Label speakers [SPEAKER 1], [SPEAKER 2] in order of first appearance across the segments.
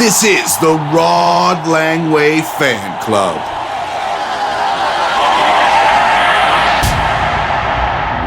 [SPEAKER 1] This is the Rod Langway Fan Club.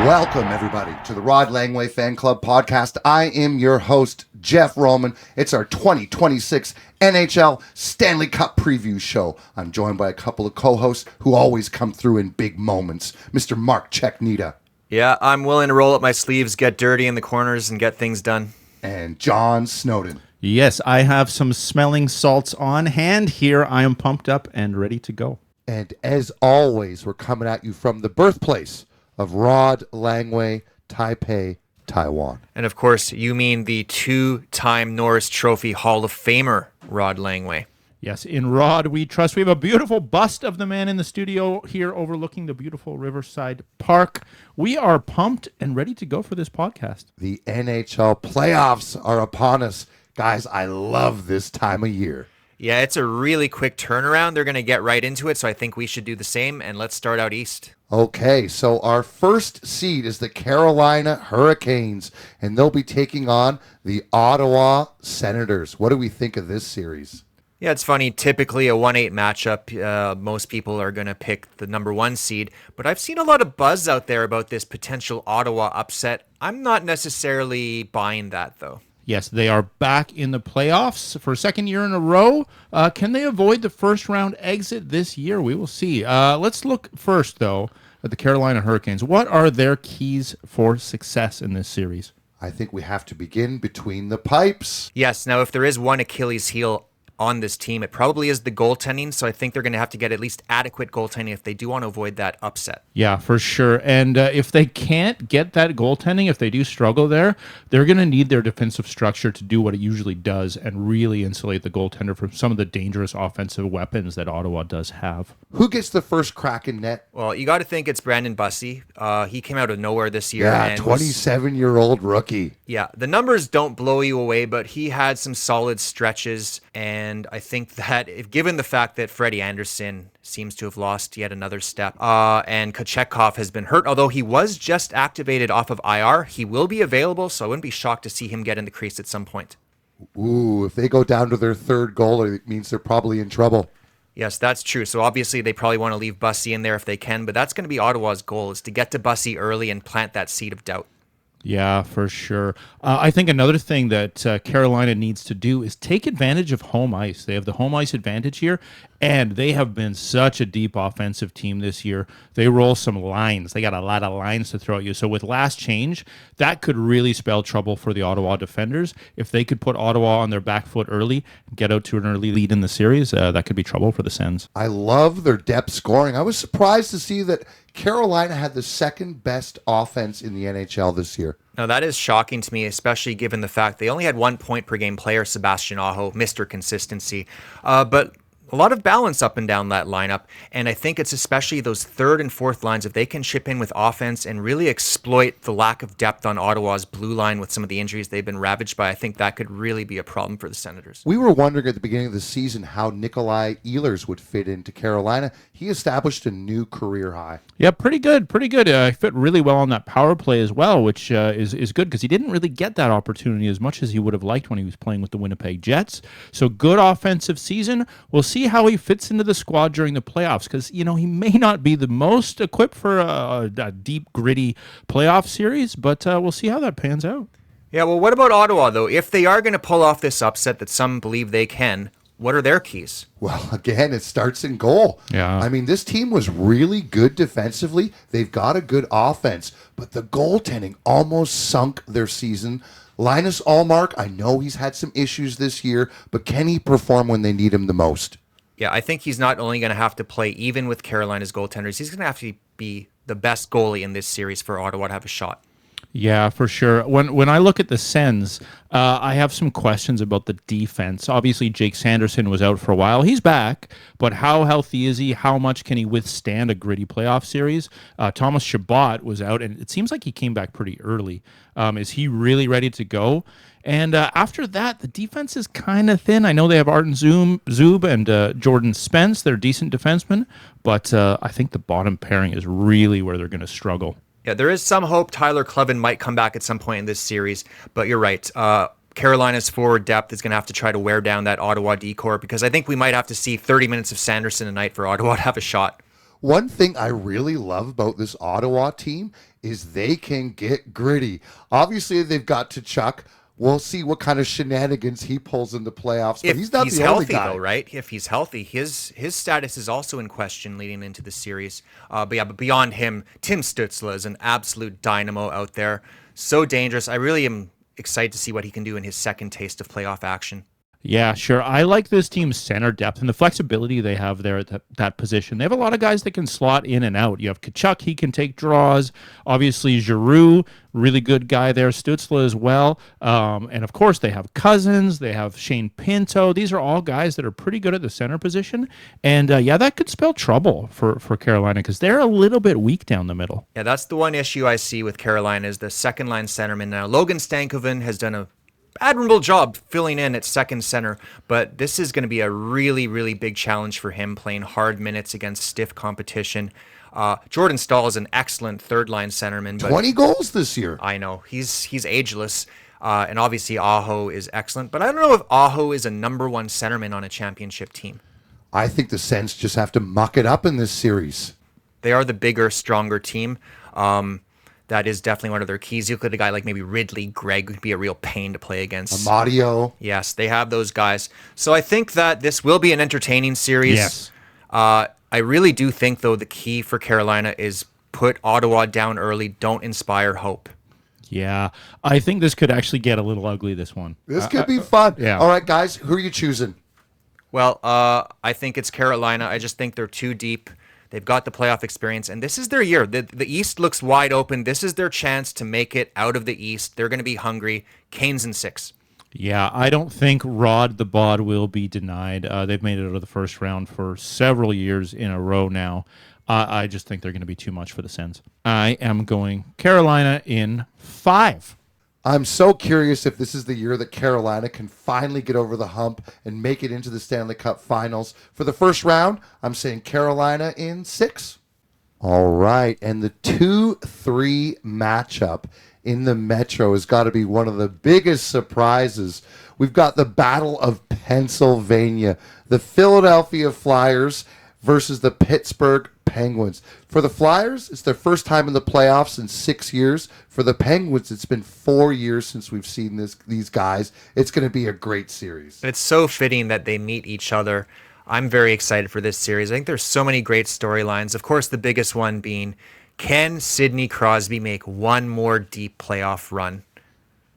[SPEAKER 2] Welcome, everybody, to the Rod Langway Fan Club podcast. I am your host, Jeff Roman. It's our 2026 NHL Stanley Cup preview show. I'm joined by a couple of co-hosts who always come through in big moments. Mr. Mark Czeknita.
[SPEAKER 3] Yeah, I'm willing to roll up my sleeves, get dirty in the corners, and get things done.
[SPEAKER 2] And John Snowden.
[SPEAKER 4] Yes, I have some smelling salts on hand here. I am pumped up and ready to go.
[SPEAKER 2] And as always, we're coming at you from the birthplace of Rod Langway, Taipei, Taiwan.
[SPEAKER 3] And of course, you mean the two-time Norris Trophy Hall of Famer, Rod Langway.
[SPEAKER 4] Yes, in Rod we trust. We have a beautiful bust of the man in the studio here overlooking the beautiful Riverside Park. We are pumped and ready to go for this podcast.
[SPEAKER 2] The NHL playoffs are upon us. Guys, I love this time of year.
[SPEAKER 3] Yeah, it's a really quick turnaround. They're going to get right into it, so I think we should do the same, and let's start out east.
[SPEAKER 2] Okay, so our first seed is the Carolina Hurricanes, and they'll be taking on the Ottawa Senators. What do we think of this series?
[SPEAKER 3] Yeah, it's funny. Typically, a 1-8 matchup, most people are going to pick the number one seed. But I've seen a lot of buzz out there about this potential Ottawa upset. I'm not necessarily buying that, though.
[SPEAKER 4] Yes, they are back in the playoffs for a second year in a row. Can they avoid the first round exit this year? We will see. Let's look first, though, at the Carolina Hurricanes. What are their keys for success in this series?
[SPEAKER 2] I think we have to begin between the pipes.
[SPEAKER 3] Yes, now if there is one Achilles heel on this team, it probably is the goaltending, so I think they're going to have to get at least adequate goaltending if they do want to avoid that upset.
[SPEAKER 4] Yeah, for sure. And if they can't get that goaltending, if they do struggle there, they're going to need their defensive structure to do what it usually does and really insulate the goaltender from some of the dangerous offensive weapons that Ottawa does have.
[SPEAKER 2] Who gets the first crack in net?
[SPEAKER 3] Well, you got to think it's Brandon Bussey. He came out of nowhere this year.
[SPEAKER 2] Yeah,
[SPEAKER 3] and
[SPEAKER 2] 27-year-old rookie.
[SPEAKER 3] Yeah, the numbers don't blow you away, but he had some solid stretches, and I think that given the fact that Freddie Anderson seems to have lost yet another step, and Kochetkov has been hurt, although he was just activated off of IR, he will be available, so I wouldn't be shocked to see him get in the crease at some point.
[SPEAKER 2] Ooh, if they go down to their third goalie, it means they're probably in trouble.
[SPEAKER 3] Yes, that's true. So obviously they probably want to leave Bussey in there if they can, but that's going to be Ottawa's goal, is to get to Bussey early and plant that seed of doubt.
[SPEAKER 4] Yeah, for sure. I think another thing that Carolina needs to do is take advantage of home ice. They have the home ice advantage here, and they have been such a deep offensive team this year. They roll some lines. They got a lot of lines to throw at you. So with last change, that could really spell trouble for the Ottawa defenders. If they could put Ottawa on their back foot early, get out to an early lead in the series, that could be trouble for the Sens.
[SPEAKER 2] I love their depth scoring. I was surprised to see that Carolina had the second best offense in the NHL this year.
[SPEAKER 3] Now, that is shocking to me, especially given the fact they only had 1 point per game player, Sebastian Aho, Mr. Consistency. But a lot of balance up and down that lineup, and I think it's especially those third and fourth lines, if they can chip in with offense and really exploit the lack of depth on Ottawa's blue line with some of the injuries they've been ravaged by, I think that could really be a problem for the Senators.
[SPEAKER 2] We were wondering at the beginning of the season how Nikolai Ehlers would fit into Carolina. He established a new career high.
[SPEAKER 4] Yeah, pretty good, pretty good. He fit really well on that power play as well, which is good because he didn't really get that opportunity as much as he would have liked when he was playing with the Winnipeg Jets. So good offensive season. We'll see how he fits into the squad during the playoffs because, he may not be the most equipped for a deep, gritty playoff series, but we'll see how that pans out.
[SPEAKER 3] Yeah, well, what about Ottawa, though? If they are going to pull off this upset that some believe they can, what are their keys?
[SPEAKER 2] Well, again, it starts in goal.
[SPEAKER 4] Yeah.
[SPEAKER 2] I mean, this team was really good defensively. They've got a good offense, but the goaltending almost sunk their season. Linus Ullmark, I know he's had some issues this year, but can he perform when they need him the most?
[SPEAKER 3] Yeah, I think he's not only going to have to play even with Carolina's goaltenders, he's going to have to be the best goalie in this series for Ottawa to have a shot.
[SPEAKER 4] Yeah, for sure. When I look at the Sens, I have some questions about the defense. Obviously, Jake Sanderson was out for a while. He's back, but how healthy is he? How much can he withstand a gritty playoff series? Thomas Chabot was out, and it seems like he came back pretty early. Is he really ready to go? And after that, the defense is kind of thin. I know they have Arden Zub and Jordan Spence. They're decent defensemen, but I think the bottom pairing is really where they're going to struggle.
[SPEAKER 3] Yeah, there is some hope Tyler Clevin might come back at some point in this series, but you're right. Carolina's forward depth is going to have to try to wear down that Ottawa D-corps, because I think we might have to see 30 minutes of Sanderson a night for Ottawa to have a shot.
[SPEAKER 2] One thing I really love about this Ottawa team is they can get gritty. Obviously, they've got to Chuck. We'll see what kind of shenanigans he pulls in the playoffs. But he's not the only
[SPEAKER 3] healthy,
[SPEAKER 2] guy.
[SPEAKER 3] though, right? If he's healthy, his status is also in question leading into the series. But beyond him, Tim Stützle is an absolute dynamo out there. So dangerous. I really am excited to see what he can do in his second taste of playoff action.
[SPEAKER 4] Yeah, sure. I like this team's center depth and the flexibility they have there at that position. They have a lot of guys that can slot in and out. You have Tkachuk, he can take draws. Obviously, Giroux, really good guy there. Stützle as well. And, of course, they have Cousins. They have Shane Pinto. These are all guys that are pretty good at the center position. And, that could spell trouble for Carolina because they're a little bit weak down the middle.
[SPEAKER 3] Yeah, that's the one issue I see with Carolina is the second-line centerman. Now, Logan Stankoven has done a admirable job filling in at second center, but this is going to be a really, really big challenge for him, playing hard minutes against stiff competition. Jordan Staal is an excellent third-line centerman. But
[SPEAKER 2] 20 goals this year.
[SPEAKER 3] I know. He's ageless, and obviously Aho is excellent, but I don't know if Aho is a number one centerman on a championship team.
[SPEAKER 2] I think the Sens just have to muck it up in this series.
[SPEAKER 3] They are the bigger, stronger team. That is definitely one of their keys. You look at a guy like maybe Ridley Gregg would be a real pain to play against.
[SPEAKER 2] Amadio.
[SPEAKER 3] Yes, they have those guys. So I think that this will be an entertaining series.
[SPEAKER 4] Yes.
[SPEAKER 3] I really do think, though, the key for Carolina is put Ottawa down early. Don't inspire hope.
[SPEAKER 4] Yeah, I think this could actually get a little ugly, this one.
[SPEAKER 2] This could be fun.
[SPEAKER 4] Yeah.
[SPEAKER 2] All right, guys, who are you choosing?
[SPEAKER 3] Well, I think it's Carolina. I just think they're too deep. They've got the playoff experience, and this is their year. The East looks wide open. This is their chance to make it out of the East. They're going to be hungry. Canes in 6.
[SPEAKER 4] Yeah, I don't think Rod the Bod will be denied. They've made it out of the first round for several years in a row now. I just think they're going to be too much for the Sens. I am going Carolina in 5.
[SPEAKER 2] I'm so curious if this is the year that Carolina can finally get over the hump and make it into the Stanley Cup Finals. For the first round, I'm saying Carolina in 6. All right, and the 2-3 matchup in the Metro has got to be one of the biggest surprises. We've got the Battle of Pennsylvania, the Philadelphia Flyers versus the Pittsburgh Penguins. For the Flyers, it's their first time in the playoffs in 6 years. For the Penguins, it's been 4 years since we've seen these guys. It's going to be a great series.
[SPEAKER 3] It's so fitting that they meet each other. I'm very excited for this series. I think there's so many great storylines. Of course, the biggest one being, can Sidney Crosby make one more deep playoff run?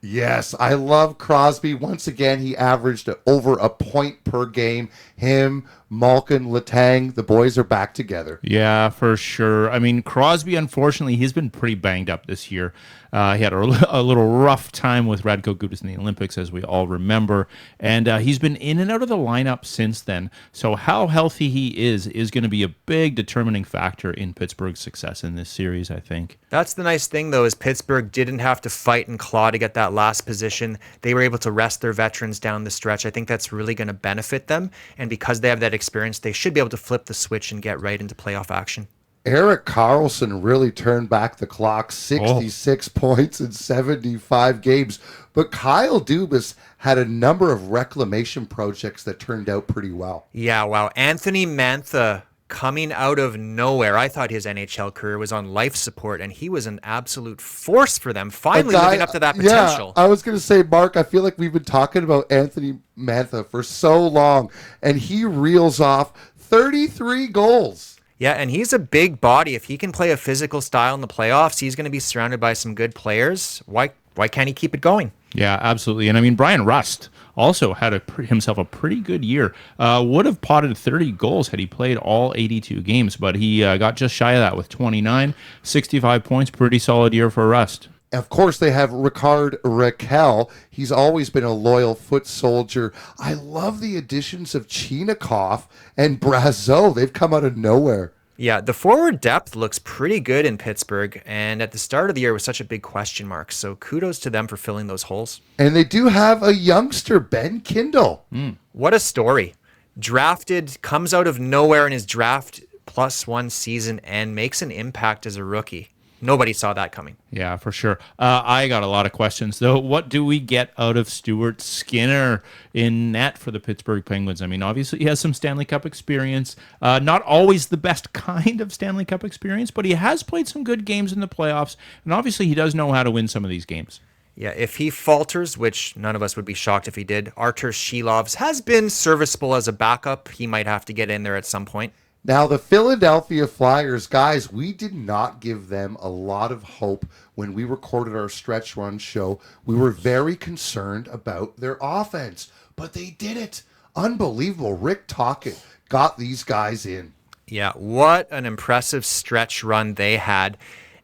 [SPEAKER 2] Yes, I love Crosby. Once again, he averaged over a point per game. Him, Malkin, Letang, the boys are back together.
[SPEAKER 4] Yeah, for sure. I mean, Crosby, unfortunately, he's been pretty banged up this year. He had a little rough time with Radko Gudas in the Olympics, as we all remember. And he's been in and out of the lineup since then. So how healthy he is going to be a big determining factor in Pittsburgh's success in this series, I think.
[SPEAKER 3] That's the nice thing, though, is Pittsburgh didn't have to fight and claw to get that last position. They were able to rest their veterans down the stretch. I think that's really going to benefit them. And because they have that experience, they should be able to flip the switch and get right into playoff action.
[SPEAKER 2] Erik Karlsson really turned back the clock, 66 points in 75 games. But Kyle Dubas had a number of reclamation projects that turned out pretty well.
[SPEAKER 3] Yeah, wow. Anthony Mantha coming out of nowhere. I thought his NHL career was on life support, and he was an absolute force for them, finally living up to that potential.
[SPEAKER 2] Yeah, I was going to say, Mark, I feel like we've been talking about Anthony Mantha for so long, and he reels off 33 goals.
[SPEAKER 3] Yeah, and he's a big body. If he can play a physical style in the playoffs, he's going to be surrounded by some good players. Why can't he keep it going?
[SPEAKER 4] Yeah, absolutely. And I mean, Brian Rust also had himself a pretty good year. Would have potted 30 goals had he played all 82 games, but he got just shy of that with 29, 65 points. Pretty solid year for Rust.
[SPEAKER 2] Of course, they have Ricard Raquel. He's always been a loyal foot soldier. I love the additions of Chinakhov and Brazeau. They've come out of nowhere.
[SPEAKER 3] Yeah, the forward depth looks pretty good in Pittsburgh, and at the start of the year was such a big question mark. So kudos to them for filling those holes.
[SPEAKER 2] And they do have a youngster, Ben Kindle.
[SPEAKER 3] What a story. Drafted, comes out of nowhere in his draft +1 season and makes an impact as a rookie. Nobody saw that coming.
[SPEAKER 4] Yeah, for sure. I got a lot of questions, though. What do we get out of Stuart Skinner in net for the Pittsburgh Penguins? I mean, obviously, he has some Stanley Cup experience. Not always the best kind of Stanley Cup experience, but he has played some good games in the playoffs, and obviously, he does know how to win some of these games.
[SPEAKER 3] Yeah, if he falters, which none of us would be shocked if he did, Artur Shilovs has been serviceable as a backup. He might have to get in there at some point.
[SPEAKER 2] Now, the Philadelphia Flyers, guys, we did not give them a lot of hope when we recorded our stretch run show. We were very concerned about their offense, but they did it. Unbelievable. Rick Tocchet got these guys in.
[SPEAKER 3] Yeah, what an impressive stretch run they had.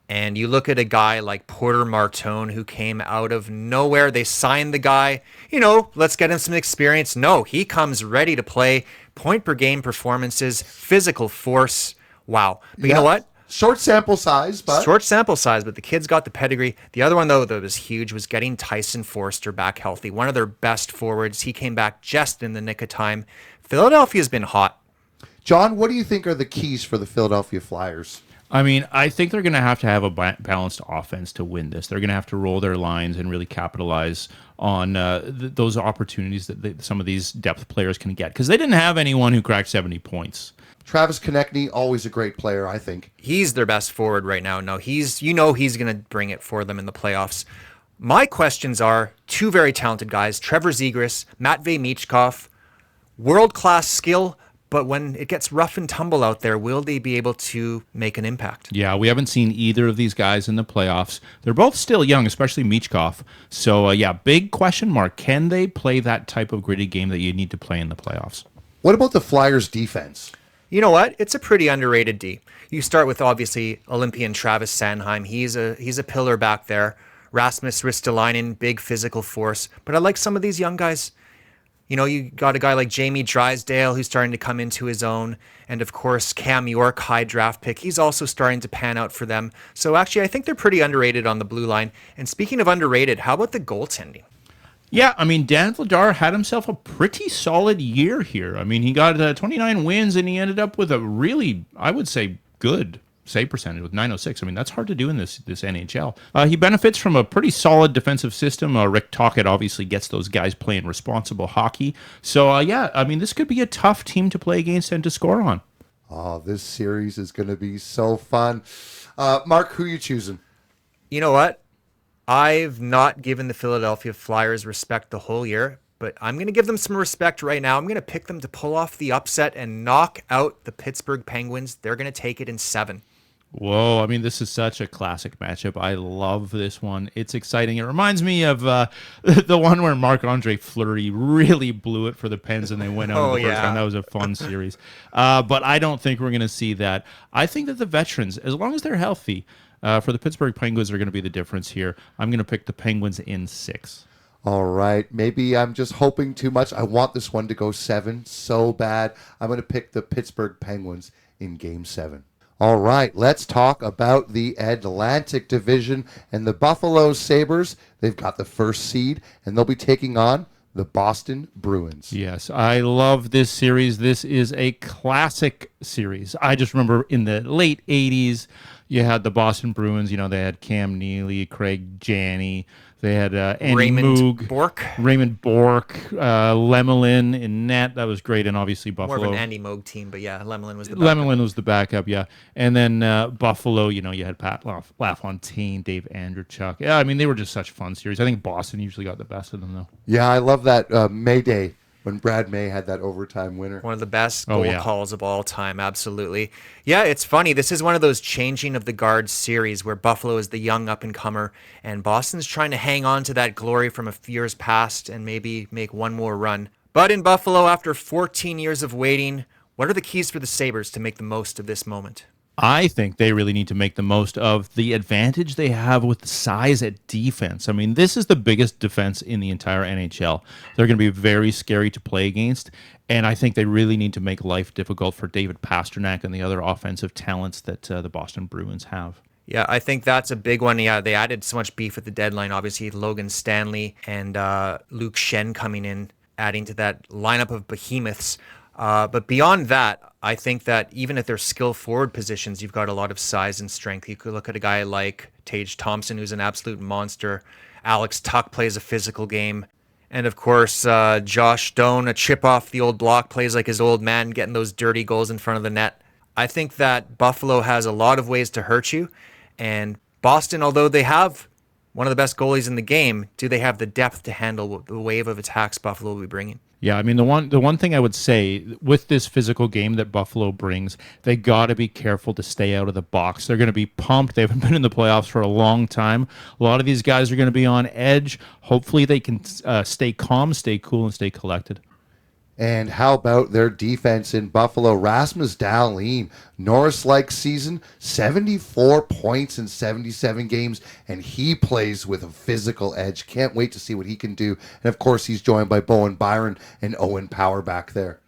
[SPEAKER 3] And you look at a guy like Porter Martone who came out of nowhere. They signed the guy, let's get him some experience. No, he comes ready to play. Point per game performances, physical force. Wow. But you know what?
[SPEAKER 2] Short sample size, but
[SPEAKER 3] the kid's got the pedigree. The other one, though, that was huge was getting Tyson Forster back healthy. One of their best forwards. He came back just in the nick of time. Philadelphia's been hot.
[SPEAKER 2] John, what do you think are the keys for the Philadelphia Flyers?
[SPEAKER 4] I mean, I think they're going to have a balanced offense to win this. They're going to have to roll their lines and really capitalize on those opportunities that some of these depth players can get. Because they didn't have anyone who cracked 70 points.
[SPEAKER 2] Travis Konechny, always a great player, I think.
[SPEAKER 3] He's their best forward right now. No, he's going to bring it for them in the playoffs. My questions are two very talented guys, Trevor Zegras, Matvei Michkov, world-class skill. But when it gets rough and tumble out there, will they be able to make an impact?
[SPEAKER 4] Yeah, we haven't seen either of these guys in the playoffs. They're both still young, especially Michkov. So, big question mark. Can they play that type of gritty game that you need to play in the playoffs?
[SPEAKER 2] What about the Flyers' defense?
[SPEAKER 3] You know what? It's a pretty underrated D. You start with, obviously, Olympian Travis Sanheim. He's a pillar back there. Rasmus Ristolainen, big physical force. But I like some of these young guys. You got a guy like Jamie Drysdale who's starting to come into his own. And, of course, Cam York, high draft pick. He's also starting to pan out for them. So, actually, I think they're pretty underrated on the blue line. And speaking of underrated, how about the goaltending?
[SPEAKER 4] Yeah, I mean, Dan Vladar had himself a pretty solid year here. I mean, he got 29 wins, and he ended up with a really, I would say, good save percentage with 906. I mean, that's hard to do in this NHL. He benefits from a pretty solid defensive system. Rick Tocchet obviously gets those guys playing responsible hockey. So, I mean, this could be a tough team to play against and to score on.
[SPEAKER 2] Oh, this series is going to be so fun. Mark, who are you choosing?
[SPEAKER 3] You know what? I've not given the Philadelphia Flyers respect the whole year, but I'm going to give them some respect right now. I'm going to pick them to pull off the upset and knock out the Pittsburgh Penguins. They're going to take it in 7.
[SPEAKER 4] Whoa, I mean, this is such a classic matchup. I love this one. It's exciting. It reminds me of the one where Marc-Andre Fleury really blew it for the Pens and they went out in the first round. That was a fun series. But I don't think we're going to see that. I think that the veterans, as long as they're healthy, for the Pittsburgh Penguins are going to be the difference here. I'm going to pick the Penguins in 6.
[SPEAKER 2] All right. Maybe I'm just hoping too much. I want this one to go 7 so bad. I'm going to pick the Pittsburgh Penguins in Game 7. All right, let's talk about the Atlantic Division and the Buffalo Sabres. They've got the first seed, and they'll be taking on the Boston Bruins.
[SPEAKER 4] Yes, I love this series. This is a classic series. I just remember in the late 80s, you had the Boston Bruins. They had Cam Neely, Craig Janney. They had Andy Moog, Raymond Bourque, Lemelin in net. That was great, and obviously Buffalo.
[SPEAKER 3] More of an Andy Moog team, but yeah, Lemelin was the backup.
[SPEAKER 4] Lemelin was the backup, yeah. And then Buffalo, you had Pat LaFontaine, Dave Andreychuk. Yeah, I mean, they were just such fun series. I think Boston usually got the best of them, though.
[SPEAKER 2] Yeah, I love that May Day when Brad May had that overtime winner.
[SPEAKER 3] One of the best goal calls of all time, absolutely. Yeah, it's funny. This is one of those changing of the guards series where Buffalo is the young up-and-comer, and Boston's trying to hang on to that glory from a few years past and maybe make one more run. But in Buffalo, after 14 years of waiting, what are the keys for the Sabres to make the most of this moment?
[SPEAKER 4] I think they really need to make the most of the advantage they have with size at defense. I mean, this is the biggest defense in the entire NHL. They're going to be very scary to play against, and I think they really need to make life difficult for David Pastrnak and the other offensive talents that the Boston Bruins have.
[SPEAKER 3] Yeah, I think that's a big one. Yeah, they added so much beef at the deadline. Obviously, Logan Stanley and Luke Shen coming in, adding to that lineup of behemoths. But beyond that, I think that even at their skill forward positions, you've got a lot of size and strength. You could look at a guy like Tage Thompson, who's an absolute monster. Alex Tuck plays a physical game. And of course, Josh Stone, a chip off the old block, plays like his old man, getting those dirty goals in front of the net. I think that Buffalo has a lot of ways to hurt you. And Boston, although they have one of the best goalies in the game, do they have the depth to handle the wave of attacks Buffalo will be bringing?
[SPEAKER 4] Yeah, I mean the one thing I would say with this physical game that Buffalo brings, they got to be careful to stay out of the box. They're going to be pumped. They haven't been in the playoffs for a long time. A lot of these guys are going to be on edge. Hopefully they can stay calm, stay cool, and stay collected.
[SPEAKER 2] And how about their defense in Buffalo? Rasmus Dahlin, Norris-like season, 74 points in 77 games, and he plays with a physical edge. Can't wait to see what he can do. And, of course, he's joined by Bowen Byron and Owen Power back there.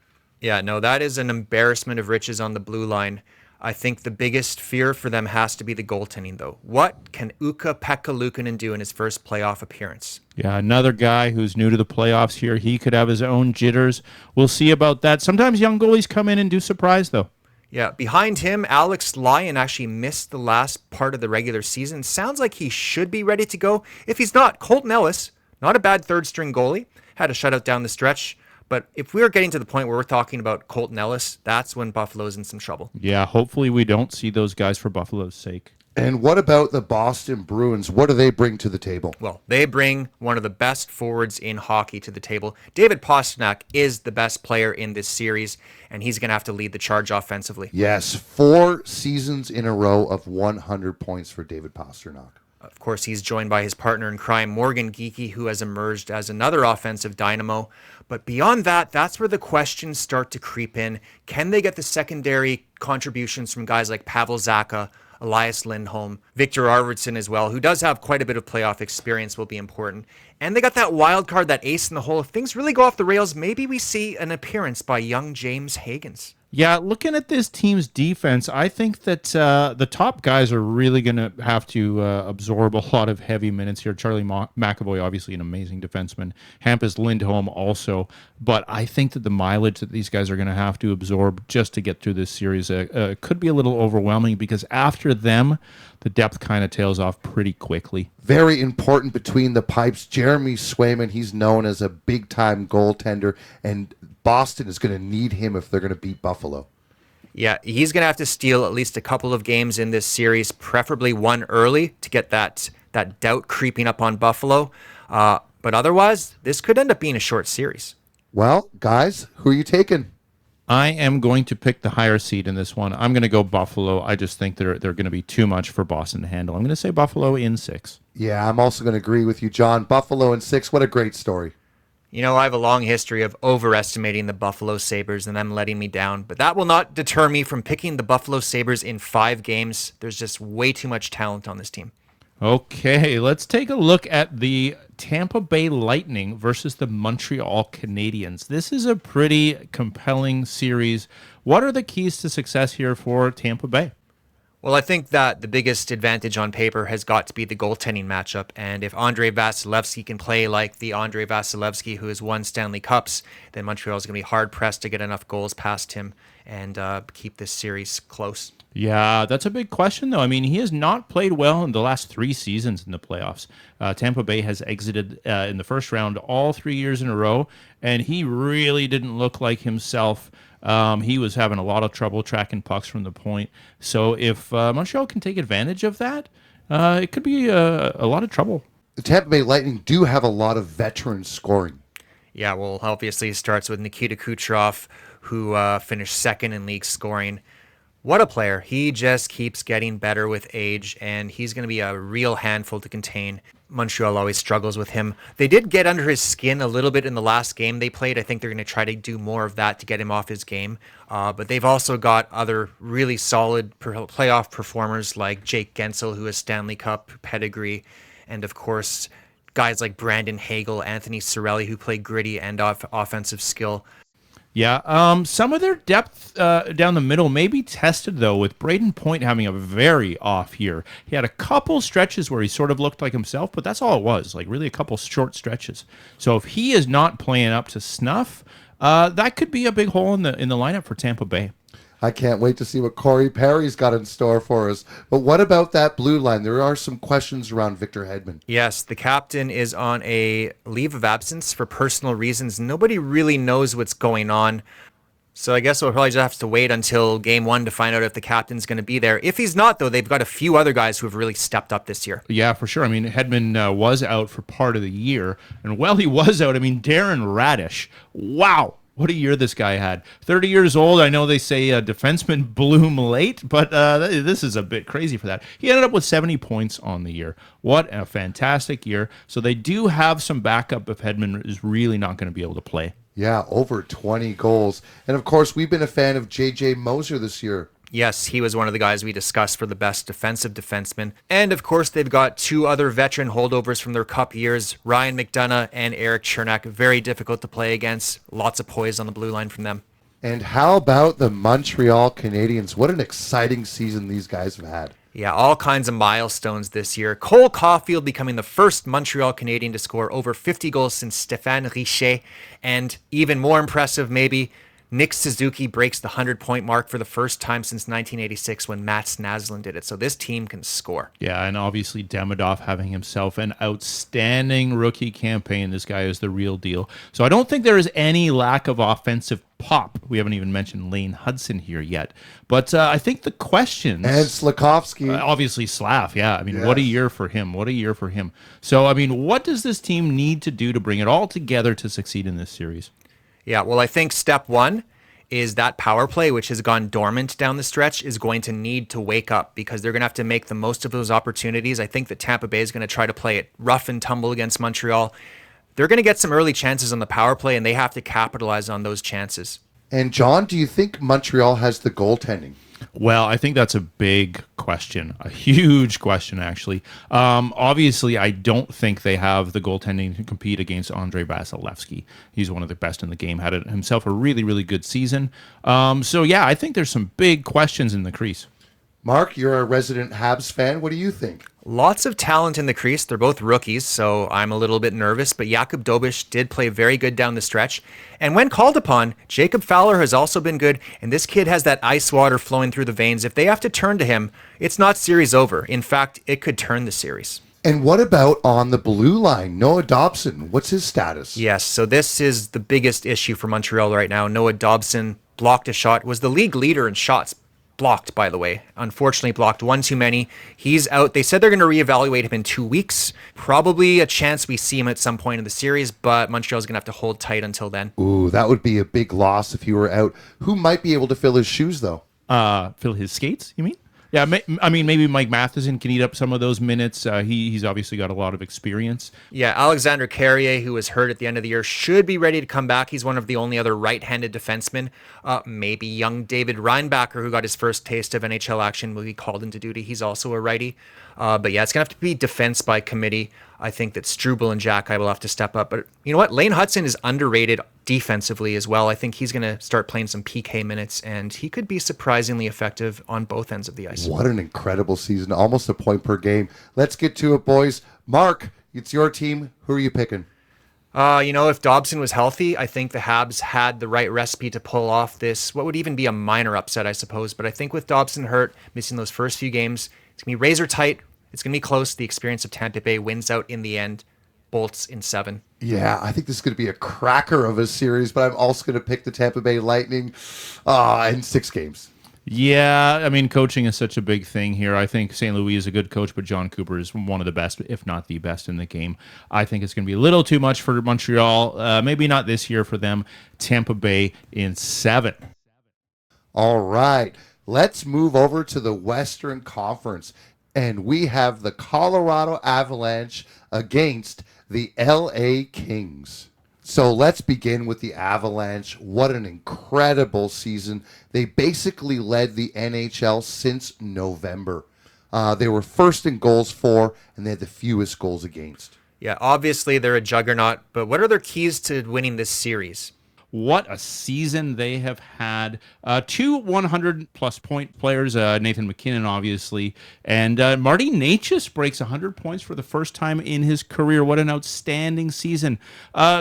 [SPEAKER 3] Yeah, no, that is an embarrassment of riches on the blue line. I think the biggest fear for them has to be the goaltending, though. What can Ukko-Pekka Luukkonen do in his first playoff appearance?
[SPEAKER 4] Yeah, another guy who's new to the playoffs here. He could have his own jitters. We'll see about that. Sometimes young goalies come in and do surprise, though.
[SPEAKER 3] Yeah, behind him, Alex Lyon actually missed the last part of the regular season. Sounds like he should be ready to go. If he's not, Colton Ellis, not a bad third-string goalie, had a shutout down the stretch. But if we're getting to the point where we're talking about Colton Ellis, that's when Buffalo's in some trouble.
[SPEAKER 4] Yeah, hopefully we don't see those guys for Buffalo's sake.
[SPEAKER 2] And what about the Boston Bruins? What do they bring to the table?
[SPEAKER 3] Well, they bring one of the best forwards in hockey to the table. David Pastrnak is the best player in this series, and he's going to have to lead the charge offensively.
[SPEAKER 2] Yes, 4 seasons in a row of 100 points for David Pastrnak.
[SPEAKER 3] Of course, he's joined by his partner in crime, Morgan Geekie, who has emerged as another offensive dynamo. But beyond that, that's where the questions start to creep in. Can they get the secondary contributions from guys like Pavel Zacha, Elias Lindholm, Victor Arvidsson as well, who does have quite a bit of playoff experience, will be important. And they got that wild card, that ace in the hole. If things really go off the rails, maybe we see an appearance by young James Higgins.
[SPEAKER 4] Yeah, looking at this team's defense, I think that the top guys are really going to have to absorb a lot of heavy minutes here. Charlie McAvoy, obviously an amazing defenseman. Hampus Lindholm also. But I think that the mileage that these guys are going to have to absorb just to get through this series could be a little overwhelming, because after them, the depth kind of tails off pretty quickly.
[SPEAKER 2] Very important between the pipes. Jeremy Swayman, he's known as a big-time goaltender, and Boston is going to need him if they're going to beat Buffalo.
[SPEAKER 3] Yeah, he's going to have to steal at least a couple of games in this series, preferably one early, to get that doubt creeping up on Buffalo. But otherwise, this could end up being a short series.
[SPEAKER 2] Well, guys, who are you taking?
[SPEAKER 4] I am going to pick the higher seed in this one. I'm going to go Buffalo. I just think they're going to be too much for Boston to handle. I'm going to say Buffalo in 6.
[SPEAKER 2] Yeah, I'm also going to agree with you, John. Buffalo in 6. What a great story.
[SPEAKER 3] You know, I have a long history of overestimating the Buffalo Sabres and them letting me down, but that will not deter me from picking the Buffalo Sabres in 5 games. There's just way too much talent on this team.
[SPEAKER 4] Okay, let's take a look at the Tampa Bay Lightning versus the Montreal Canadiens. This is a pretty compelling series. What are the keys to success here for Tampa Bay?
[SPEAKER 3] Well, I think that the biggest advantage on paper has got to be the goaltending matchup. And if Andrei Vasilevsky can play like the Andrei Vasilevsky who has won Stanley Cups, then Montreal is going to be hard-pressed to get enough goals past him and keep this series close.
[SPEAKER 4] Yeah, that's a big question, though. I mean, he has not played well in the last 3 seasons in the playoffs. Tampa Bay has exited in the first round all 3 years in a row, and he really didn't look like himself. He was having a lot of trouble tracking pucks from the point. So if Montreal can take advantage of that, it could be a lot of trouble.
[SPEAKER 2] The Tampa Bay Lightning do have a lot of veteran scoring.
[SPEAKER 3] Yeah, well, obviously it starts with Nikita Kucherov, who finished second in league scoring. What a player. He just keeps getting better with age, and he's going to be a real handful to contain. Montreal always struggles with him. They did get under his skin a little bit in the last game they played. I think they're going to try to do more of that to get him off his game. But they've also got other really solid playoff performers like Jake Gensel, who has Stanley Cup pedigree, and of course, guys like Brandon Hagel, Anthony Cirelli, who play gritty and offensive skill.
[SPEAKER 4] Yeah, some of their depth down the middle may be tested, though, with Braden Point having a very off year. He had a couple stretches where he sort of looked like himself, but that's all it was, like really a couple short stretches. So if he is not playing up to snuff, that could be a big hole in the lineup for Tampa Bay.
[SPEAKER 2] I can't wait to see what Corey Perry's got in store for us. But what about that blue line? There are some questions around Victor Hedman.
[SPEAKER 3] Yes, the captain is on a leave of absence for personal reasons. Nobody really knows what's going on. So I guess we'll probably just have to wait until game one to find out if the captain's going to be there. If he's not, though, they've got a few other guys who have really stepped up this year.
[SPEAKER 4] Yeah, for sure. I mean, Hedman was out for part of the year. And while he was out, I mean, Darren Radish, wow. What a year this guy had. 30 years old. I know they say defensemen bloom late, but this is a bit crazy for that. He ended up with 70 points on the year. What a fantastic year. So they do have some backup if Hedman is really not going to be able to play.
[SPEAKER 2] Yeah, over 20 goals. And of course, we've been a fan of J.J. Moser this year.
[SPEAKER 3] Yes, he was one of the guys we discussed for the best defensive defenseman. And of course, they've got two other veteran holdovers from their cup years, Ryan McDonough and Eric Chernak. Very difficult to play against. Lots of poise on the blue line from them.
[SPEAKER 2] And how about the Montreal Canadiens? What an exciting season these guys have had.
[SPEAKER 3] Yeah, all kinds of milestones this year. Cole Caulfield becoming the first Montreal Canadien to score over 50 goals since Stéphane Richer. And even more impressive, maybe, Nick Suzuki breaks the 100-point mark for the first time since 1986 when Matt Naslund did it. So this team can score.
[SPEAKER 4] Yeah, and obviously Demidov having himself an outstanding rookie campaign. This guy is the real deal. So I don't think there is any lack of offensive pop. We haven't even mentioned Lane Hudson here yet. But I think the questions...
[SPEAKER 2] And Slafkovsky.
[SPEAKER 4] Obviously Slav, yeah. I mean,
[SPEAKER 2] Yes.
[SPEAKER 4] What a year for him. What a year for him. So, I mean, what does this team need to do to bring it all together to succeed in this series?
[SPEAKER 3] Yeah, well, I think step one is that power play, which has gone dormant down the stretch, is going to need to wake up because they're going to have to make the most of those opportunities. I think that Tampa Bay is going to try to play it rough and tumble against Montreal. They're going to get some early chances on the power play, and they have to capitalize on those chances.
[SPEAKER 2] And John, do you think Montreal has the goaltending?
[SPEAKER 4] Well, I think that's a big question, a huge question, actually. Obviously, I don't think they have the goaltending to compete against Andrei Vasilevsky. He's one of the best in the game, had himself a really, really good season. So, yeah, I think there's some big questions in the crease.
[SPEAKER 2] Mark, you're a resident Habs fan. What do you think?
[SPEAKER 3] Lots of talent in the crease. They're both rookies, so I'm a little bit nervous, but Jakub Dobeš did play very good down the stretch. And when called upon, Jacob Fowler has also been good, and this kid has that ice water flowing through the veins. If they have to turn to him, it's not series over. In fact, it could turn the series.
[SPEAKER 2] And what about on the blue line? Noah Dobson, what's his status?
[SPEAKER 3] Yes, so this is the biggest issue for Montreal right now. Noah Dobson blocked a shot, was the league leader in shots blocked, by the way. Unfortunately, blocked one too many. He's out. They said they're going to reevaluate him in 2 weeks. Probably a chance we see him at some point in the series, but Montreal's going to have to hold tight until then.
[SPEAKER 2] Ooh, that would be a big loss if he were out. Who might be able to fill his shoes, though?
[SPEAKER 4] Fill his skates, you mean? Yeah, I mean, maybe Mike Matheson can eat up some of those minutes. He's obviously got a lot of experience.
[SPEAKER 3] Yeah, Alexander Carrier, who was hurt at the end of the year, should be ready to come back. He's one of the only other right-handed defensemen. Maybe young David Reinbacher, who got his first taste of NHL action, will be called into duty. He's also a righty. But yeah, it's going to have to be defense by committee. I think that Struble and Jack will have to step up. But you know what? Lane Hudson is underrated defensively as well. I think he's going to start playing some PK minutes, and he could be surprisingly effective on both ends of the ice.
[SPEAKER 2] What an incredible season. Almost a point per game. Let's get to it, boys. Mark, it's your team. Who are you picking?
[SPEAKER 3] If Dobson was healthy, I think the Habs had the right recipe to pull off this, what would even be a minor upset, I suppose. But I think with Dobson hurt, missing those first few games, it's going to be razor tight. It's going to be close. The experience of Tampa Bay wins out in the end. Bolts in 7.
[SPEAKER 2] Yeah, I think this is going to be a cracker of a series, but I'm also going to pick the Tampa Bay Lightning in 6 games.
[SPEAKER 4] Yeah, I mean, coaching is such a big thing here. I think St. Louis is a good coach, but John Cooper is one of the best, if not the best in the game. I think it's going to be a little too much for Montreal. Maybe not this year for them. Tampa Bay in 7.
[SPEAKER 2] All right, let's move over to the Western Conference, and we have the Colorado Avalanche against the LA Kings. So let's begin with the Avalanche. What an incredible season. They basically led the NHL since November. They were first in goals for, and they had the fewest goals against.
[SPEAKER 3] Yeah, obviously they're a juggernaut, but what are their keys to winning this series?
[SPEAKER 4] What a season they have had. Two 100-plus point players, Nathan MacKinnon, obviously, and Marty Necas breaks 100 points for the first time in his career. What an outstanding season.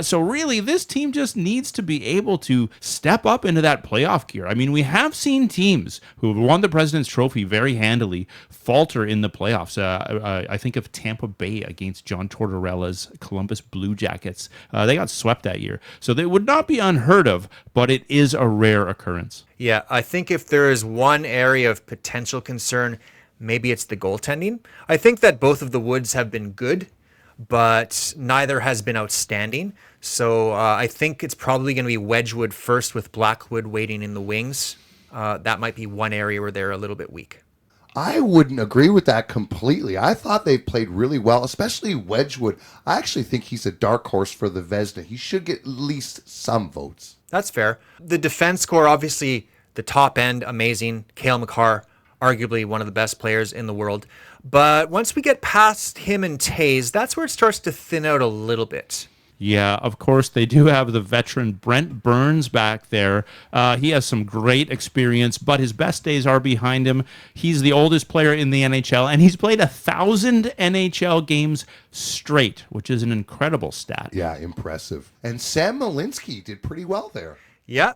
[SPEAKER 4] So really, this team just needs to be able to step up into that playoff gear. I mean, we have seen teams who have won the President's Trophy very handily falter in the playoffs. I think of Tampa Bay against John Tortorella's Columbus Blue Jackets. They got swept that year. So they would not be unheard of, but it is a rare occurrence.
[SPEAKER 3] Yeah, I think if there is one area of potential concern, maybe it's the goaltending. I think that both of the Woods have been good, but neither has been outstanding. So I think it's probably going to be Wedgwood first with Blackwood waiting in the wings. That might be one area where they're a little bit weak.
[SPEAKER 2] I wouldn't agree with that completely. I thought they played really well, especially Wedgwood. I actually think he's a dark horse for the Vezina. He should get at least some votes.
[SPEAKER 3] That's fair. The defense core, obviously, the top end, amazing. Cale Makar, arguably one of the best players in the world. But once we get past him and Taze, that's where it starts to thin out a little bit.
[SPEAKER 4] Yeah, of course, they do have the veteran Brent Burns back there. He has some great experience, but his best days are behind him. He's the oldest player in the NHL, and he's played 1,000 NHL games straight, which is an incredible stat.
[SPEAKER 2] Yeah, impressive. And Sam Malinsky did pretty well there.
[SPEAKER 3] Yeah,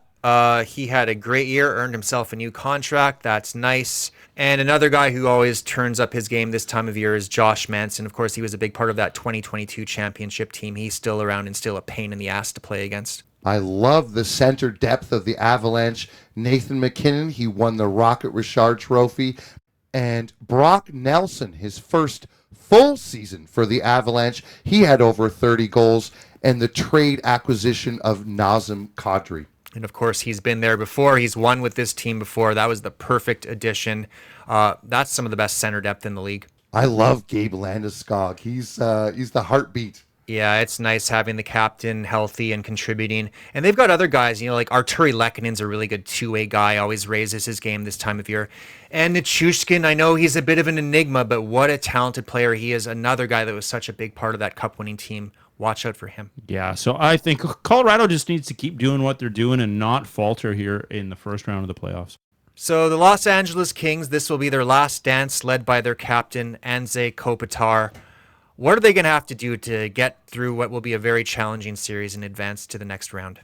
[SPEAKER 3] he had a great year, earned himself a new contract. That's nice. And another guy who always turns up his game this time of year is Josh Manson. Of course, he was a big part of that 2022 championship team. He's still around and still a pain in the ass to play against.
[SPEAKER 2] I love the center depth of the Avalanche. Nathan MacKinnon, he won the Rocket Richard Trophy. And Brock Nelson, his first full season for the Avalanche, he had over 30 goals. And the trade acquisition of Nazem Kadri.
[SPEAKER 3] And of course, he's been there before. He's won with this team before. That was the perfect addition. That's some of the best center depth in the league.
[SPEAKER 2] I love Gabe Landeskog. He's the heartbeat.
[SPEAKER 3] Yeah, it's nice having the captain healthy and contributing. And they've got other guys, like Arturi Lekkonen's a really good two-way guy, always raises his game this time of year. And Nichushkin, I know he's a bit of an enigma, but what a talented player he is. Another guy that was such a big part of that cup-winning team. Watch out for him.
[SPEAKER 4] Yeah, so I think Colorado just needs to keep doing what they're doing and not falter here in the first round of the playoffs.
[SPEAKER 3] So the Los Angeles Kings, this will be their last dance led by their captain, Anze Kopitar. What are they going to have to do to get through what will be a very challenging series and advance to the next round?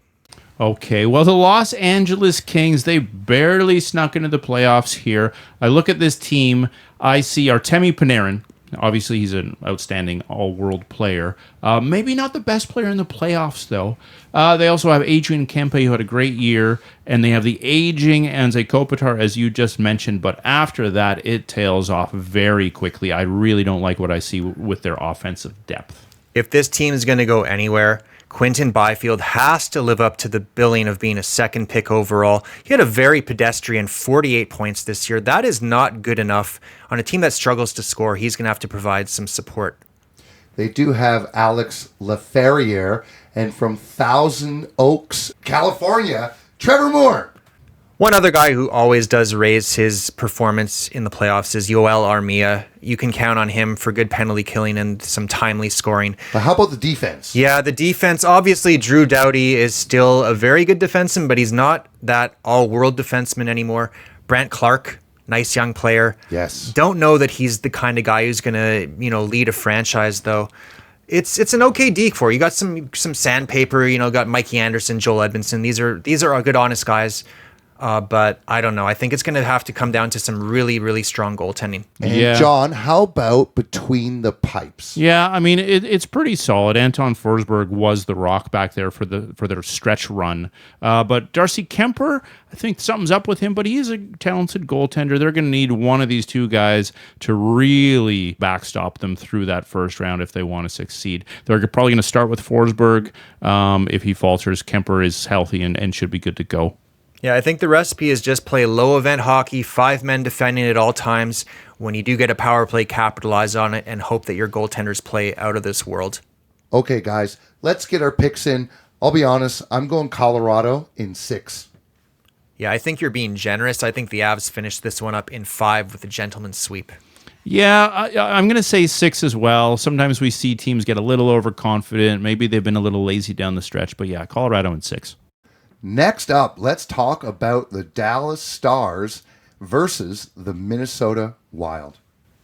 [SPEAKER 4] Okay, well, the Los Angeles Kings, they barely snuck into the playoffs here. I look at this team, I see Artemi Panarin. Obviously, he's an outstanding all-world player. Maybe not the best player in the playoffs, though. They also have Adrian Kempe, who had a great year, and they have the aging Anze Kopitar, as you just mentioned. But after that, it tails off very quickly. I really don't like what I see with their offensive depth.
[SPEAKER 3] If this team is going to go anywhere, Quinton Byfield has to live up to the billing of being a second pick overall. He had a very pedestrian 48 points this year. That is not good enough. On a team that struggles to score, he's going to have to provide some support.
[SPEAKER 2] They do have Alex Laferriere, and from Thousand Oaks, California, Trevor Moore.
[SPEAKER 3] One other guy who always does raise his performance in the playoffs is Yoel Armia. You can count on him for good penalty killing and some timely scoring.
[SPEAKER 2] But how about the defense?
[SPEAKER 3] Yeah, the defense. Obviously, Drew Doughty is still a very good defenseman, but he's not that all-world defenseman anymore. Brant Clark, nice young player.
[SPEAKER 2] Yes.
[SPEAKER 3] Don't know that he's the kind of guy who's going to, lead a franchise, though. It's an okay D for you. Got some sandpaper. Got Mikey Anderson, Joel Edmondson. These are good, honest guys. But I don't know. I think it's going to have to come down to some really, really strong goaltending.
[SPEAKER 2] And John, how about between the pipes?
[SPEAKER 4] Yeah, I mean it's pretty solid. Anton Forsberg was the rock back there for their stretch run. But Darcy Kemper, I think something's up with him. But he is a talented goaltender. They're going to need one of these two guys to really backstop them through that first round if they want to succeed. They're probably going to start with Forsberg. If he falters, Kemper is healthy and should be good to go.
[SPEAKER 3] Yeah, I think the recipe is just play low-event hockey, 5 men defending at all times. When you do get a power play, capitalize on it, and hope that your goaltenders play out of this world.
[SPEAKER 2] Okay, guys, let's get our picks in. I'll be honest, I'm going Colorado in 6.
[SPEAKER 3] Yeah, I think you're being generous. I think the Avs finished this one up in 5 with a gentleman's sweep.
[SPEAKER 4] Yeah, I'm going to say 6 as well. Sometimes we see teams get a little overconfident. Maybe they've been a little lazy down the stretch. But yeah, Colorado in 6.
[SPEAKER 2] Next up, let's talk about the Dallas Stars versus the Minnesota Wild.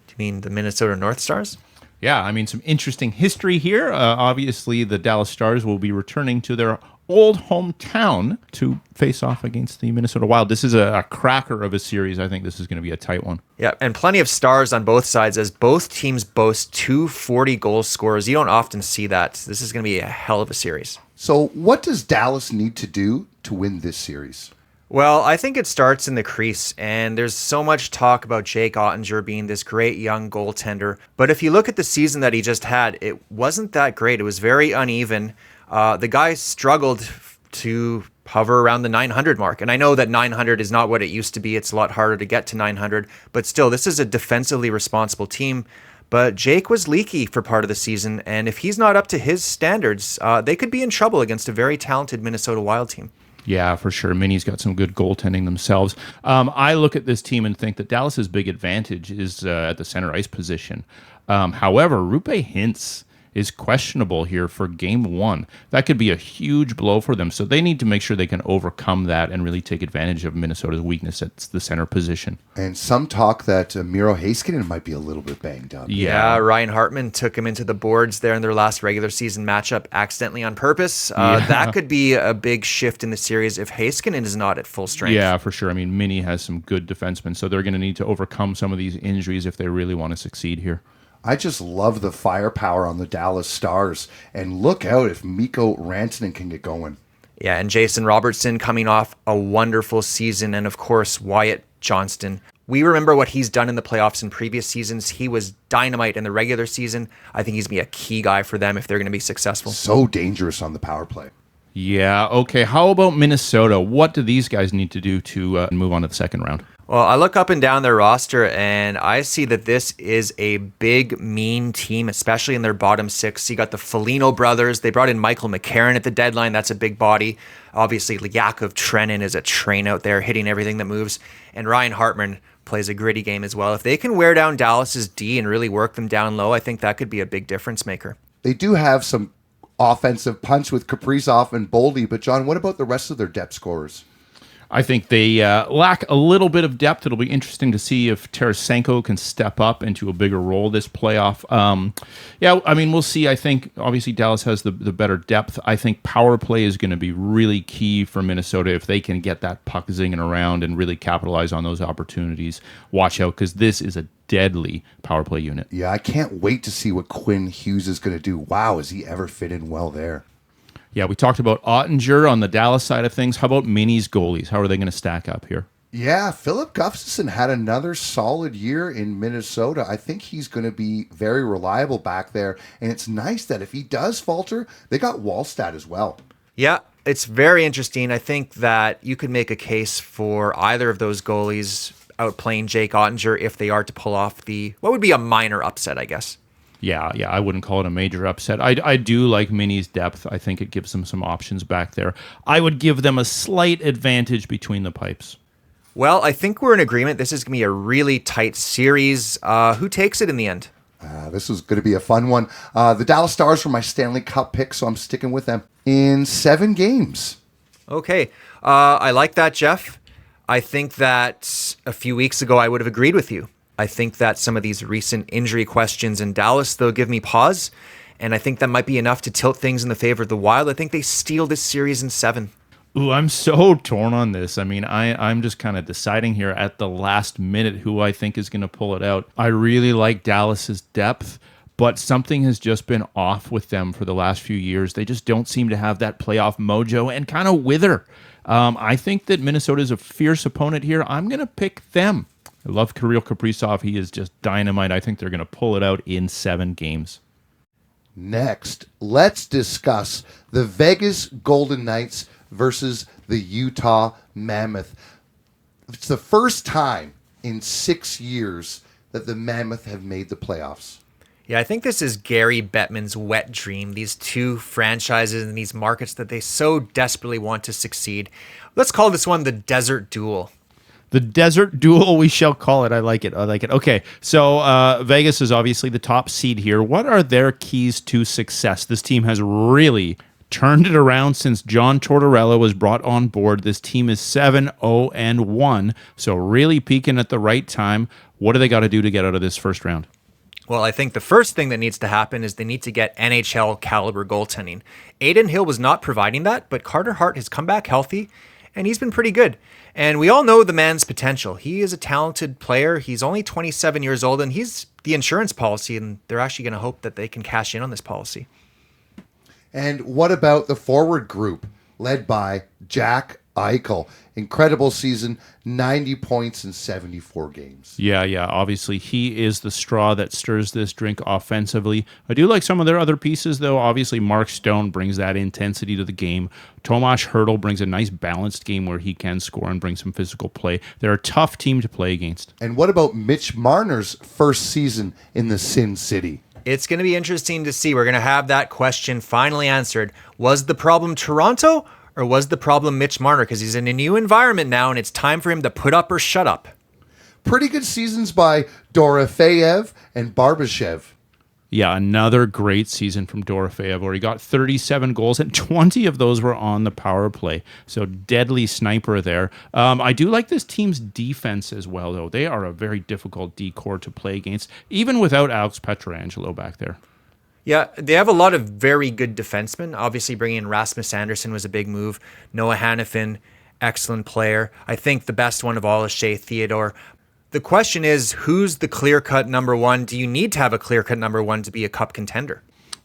[SPEAKER 3] Do you mean the Minnesota North Stars?
[SPEAKER 4] Yeah, I mean, some interesting history here. Obviously, the Dallas Stars will be returning to their old hometown to face off against the Minnesota Wild. This is a cracker of a series. I think this is going to be a tight one.
[SPEAKER 3] Yeah, and plenty of stars on both sides as both teams boast 2 goal scorers. You don't often see that. This is going to be a hell of a series.
[SPEAKER 2] So what does Dallas need to do to win this series?
[SPEAKER 3] Well, I think it starts in the crease, and there's so much talk about Jake Ottinger being this great young goaltender. But if you look at the season that he just had, it wasn't that great. It was very uneven. The guy struggled to hover around the 900 mark. And I know that 900 is not what it used to be. It's a lot harder to get to 900. But still, this is a defensively responsible team. But Jake was leaky for part of the season. And if he's not up to his standards, they could be in trouble against a very talented Minnesota Wild team.
[SPEAKER 4] Yeah, for sure. Minnie's got some good goaltending themselves. I look at this team and think that Dallas's big advantage is at the center ice position. However, Roope Hintz is questionable here for game one. That could be a huge blow for them. So they need to make sure they can overcome that and really take advantage of Minnesota's weakness at the center position.
[SPEAKER 2] And some talk that Miro Heiskanen might be a little bit banged up.
[SPEAKER 3] Yeah, Ryan Hartman took him into the boards there in their last regular season matchup accidentally on purpose. That could be a big shift in the series if Heiskanen is not at full strength.
[SPEAKER 4] Yeah, for sure. I mean, Minnie has some good defensemen, so they're going to need to overcome some of these injuries if they really want to succeed here.
[SPEAKER 2] I just love the firepower on the Dallas Stars. And look out if Mikko Rantanen can get going.
[SPEAKER 3] Yeah, and Jason Robertson coming off a wonderful season. And, of course, Wyatt Johnston. We remember what he's done in the playoffs in previous seasons. He was dynamite in the regular season. I think he's going to be a key guy for them if they're going to be successful.
[SPEAKER 2] So dangerous on the power play.
[SPEAKER 4] Yeah, okay. How about Minnesota? What do these guys need to do to move on to the second round?
[SPEAKER 3] Well, I look up and down their roster, and I see that this is a big, mean team, especially in their bottom six. You got the Foligno brothers. They brought in Michael McCarron at the deadline. That's a big body. Obviously, Yakov Trenin is a train out there, hitting everything that moves. And Ryan Hartman plays a gritty game as well. If they can wear down Dallas's D and really work them down low, I think that could be a big difference maker.
[SPEAKER 2] They do have some offensive punch with Kaprizov and Boldy, but John, what about the rest of their depth scorers?
[SPEAKER 4] I think they lack a little bit of depth. It'll be interesting to see if Tarasenko can step up into a bigger role this playoff. Yeah, I mean, we'll see. I think, obviously, Dallas has the better depth. I think power play is going to be really key for Minnesota if they can get that puck zinging around and really capitalize on those opportunities. Watch out, because this is a deadly power play unit.
[SPEAKER 2] Yeah, I can't wait to see what Quinn Hughes is going to do. Wow, has he ever fit in well there?
[SPEAKER 4] Yeah, we talked about Ottinger on the Dallas side of things. How about Minnie's goalies? How are they going to stack up here?
[SPEAKER 2] Yeah, Philip Gustafsson had another solid year in Minnesota. I think he's going to be very reliable back there. And it's nice that if he does falter, they got Wallstedt as well.
[SPEAKER 3] Yeah, it's very interesting. I think that you could make a case for either of those goalies outplaying Jake Ottinger if they are to pull off what would be a minor upset, I guess.
[SPEAKER 4] Yeah, I wouldn't call it a major upset. I do like Minnie's depth. I think it gives them some options back there. I would give them a slight advantage between the pipes.
[SPEAKER 3] Well, I think we're in agreement. This is going to be a really tight series. Who takes it in the end?
[SPEAKER 2] This is going to be a fun one. The Dallas Stars were my Stanley Cup pick, so I'm sticking with them in 7 games.
[SPEAKER 3] Okay. I like that, Jeff. I think that a few weeks ago I would have agreed with you. I think that some of these recent injury questions in Dallas, they'll give me pause. And I think that might be enough to tilt things in the favor of the Wild. I think they steal this series in 7.
[SPEAKER 4] Ooh, I'm so torn on this. I mean, I'm just kind of deciding here at the last minute who I think is going to pull it out. I really like Dallas's depth, but something has just been off with them for the last few years. They just don't seem to have that playoff mojo and kind of wither. I think that Minnesota is a fierce opponent here. I'm going to pick them. I love Kirill Kaprizov. He is just dynamite. I think they're going to pull it out in 7 games.
[SPEAKER 2] Next, let's discuss the Vegas Golden Knights versus the Utah Mammoth. It's the first time in 6 years that the Mammoth have made the playoffs.
[SPEAKER 3] Yeah, I think this is Gary Bettman's wet dream, these two franchises and these markets that they so desperately want to succeed. Let's call this one the Desert Duel.
[SPEAKER 4] The Desert Duel, we shall call it. I like it. Okay, so Vegas is obviously the top seed here. What are their keys to success? This team has really turned it around since John Tortorella was brought on board. This team is 7-0-1, so really peaking at the right time. What do they got to do to get out of this first round?
[SPEAKER 3] Well, I think the first thing that needs to happen is they need to get NHL caliber goaltending. Adin Hill was not providing that, but Carter Hart has come back healthy, and he's been pretty good. And we all know the man's potential. He is a talented player. He's only 27 years old, and he's the insurance policy, and they're actually going to hope that they can cash in on this policy.
[SPEAKER 2] And what about the forward group led by Jack Eichel? Incredible season, 90 points in 74 games.
[SPEAKER 4] Yeah. Obviously, he is the straw that stirs this drink offensively. I do like some of their other pieces, though. Obviously, Mark Stone brings that intensity to the game. Tomas Hertl brings a nice balanced game where he can score and bring some physical play. They're a tough team to play against.
[SPEAKER 2] And what about Mitch Marner's first season in the Sin City?
[SPEAKER 3] It's going to be interesting to see. We're going to have that question finally answered. Was the problem Toronto? Or was the problem Mitch Marner? Because he's in a new environment now, and it's time for him to put up or shut up.
[SPEAKER 2] Pretty good seasons by Dorofeyev and Barbashev.
[SPEAKER 4] Yeah, another great season from Dorofeyev, where he got 37 goals, and 20 of those were on the power play. So deadly sniper there. I do like this team's defense as well, though. They are a very difficult D-core to play against, even without Alex Pietrangelo back there.
[SPEAKER 3] Yeah, they have a lot of very good defensemen. Obviously, bringing in Rasmus Anderson was a big move. Noah Hannafin, excellent player. I think the best one of all is Shea Theodore. The question is, who's the clear-cut number one? Do you need to have a clear-cut number one to be a cup contender?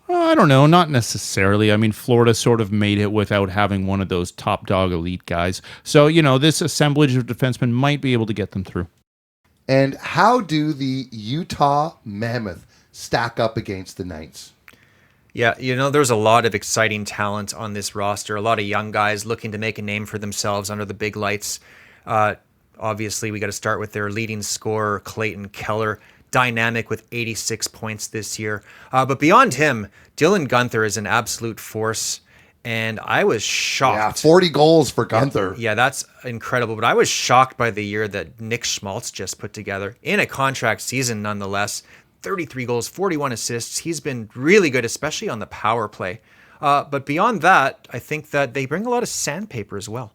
[SPEAKER 4] I don't know, not necessarily. I mean, Florida sort of made it without having one of those top dog elite guys. So, this assemblage of defensemen might be able to get them through.
[SPEAKER 2] And how do the Utah Mammoth stack up against the Knights?
[SPEAKER 3] Yeah, there's a lot of exciting talent on this roster. A lot of young guys looking to make a name for themselves under the big lights. Obviously, we got to start with their leading scorer, Clayton Keller, dynamic with 86 points this year. But beyond him, Dylan Guenther is an absolute force. And I was shocked.
[SPEAKER 2] Yeah, 40 goals for Guenther.
[SPEAKER 3] Yeah, that's incredible. But I was shocked by the year that Nick Schmaltz just put together in a contract season, nonetheless. 33 goals, 41 assists. He's been really good, especially on the power play. But beyond that, I think that they bring a lot of sandpaper as well.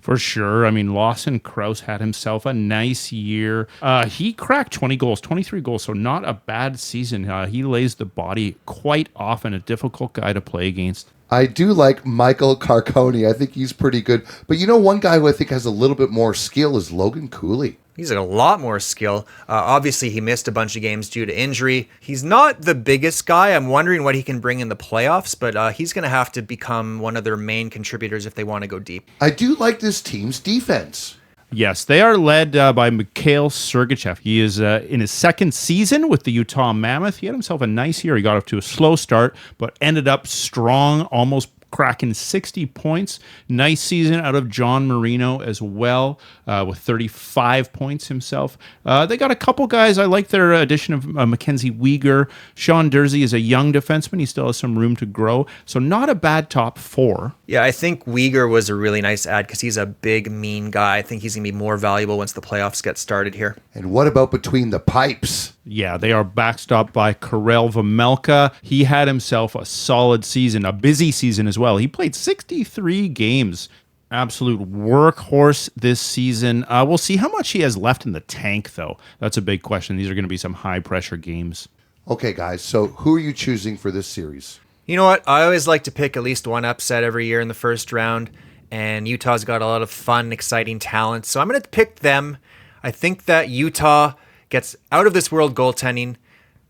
[SPEAKER 4] For sure. I mean, Lawson Krause had himself a nice year. He cracked 20 goals, 23 goals, so not a bad season. He lays the body quite often, a difficult guy to play against.
[SPEAKER 2] I do like Michael Carcone. I think he's pretty good. But one guy who I think has a little bit more skill is Logan Cooley.
[SPEAKER 3] He's got a lot more skill. Obviously, he missed a bunch of games due to injury. He's not the biggest guy. I'm wondering what he can bring in the playoffs, but he's going to have to become one of their main contributors if they want to go deep.
[SPEAKER 2] I do like this team's defense.
[SPEAKER 4] Yes, they are led by Mikhail Sergachev. He is in his second season with the Utah Mammoth. He had himself a nice year. He got off to a slow start, but ended up strong, almost cracking 60 points. Nice season out of John Marino as well, with 35 points himself. They got a couple guys. I like their addition of Mackenzie Weegar. Sean Dursey is a young defenseman. He still has some room to grow. So not a bad top four.
[SPEAKER 3] Yeah, I think Weegar was a really nice add because he's a big, mean guy. I think he's going to be more valuable once the playoffs get started here.
[SPEAKER 2] And what about between the pipes?
[SPEAKER 4] Yeah, they are backstopped by Karel Vejmelka. He had himself a solid season, a busy season as well. He played 63 games. Absolute workhorse this season. We'll see how much he has left in the tank, though. That's a big question. These are going to be some high-pressure games.
[SPEAKER 2] Okay, guys, so who are you choosing for this series?
[SPEAKER 3] You know what? I always like to pick at least one upset every year in the first round, and Utah's got a lot of fun, exciting talent, so I'm going to pick them. I think that Utah gets out of this world goaltending.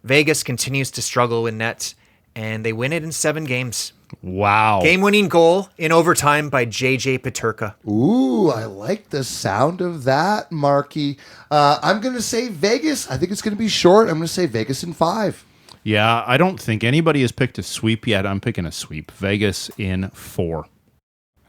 [SPEAKER 3] Vegas continues to struggle in net, and they win it in 7 games.
[SPEAKER 4] Wow.
[SPEAKER 3] Game-winning goal in overtime by J.J. Peterka.
[SPEAKER 2] Ooh, I like the sound of that, Marky. I'm going to say Vegas. I think it's going to be short. I'm going to say Vegas in 5.
[SPEAKER 4] Yeah, I don't think anybody has picked a sweep yet. I'm picking a sweep. Vegas in 4.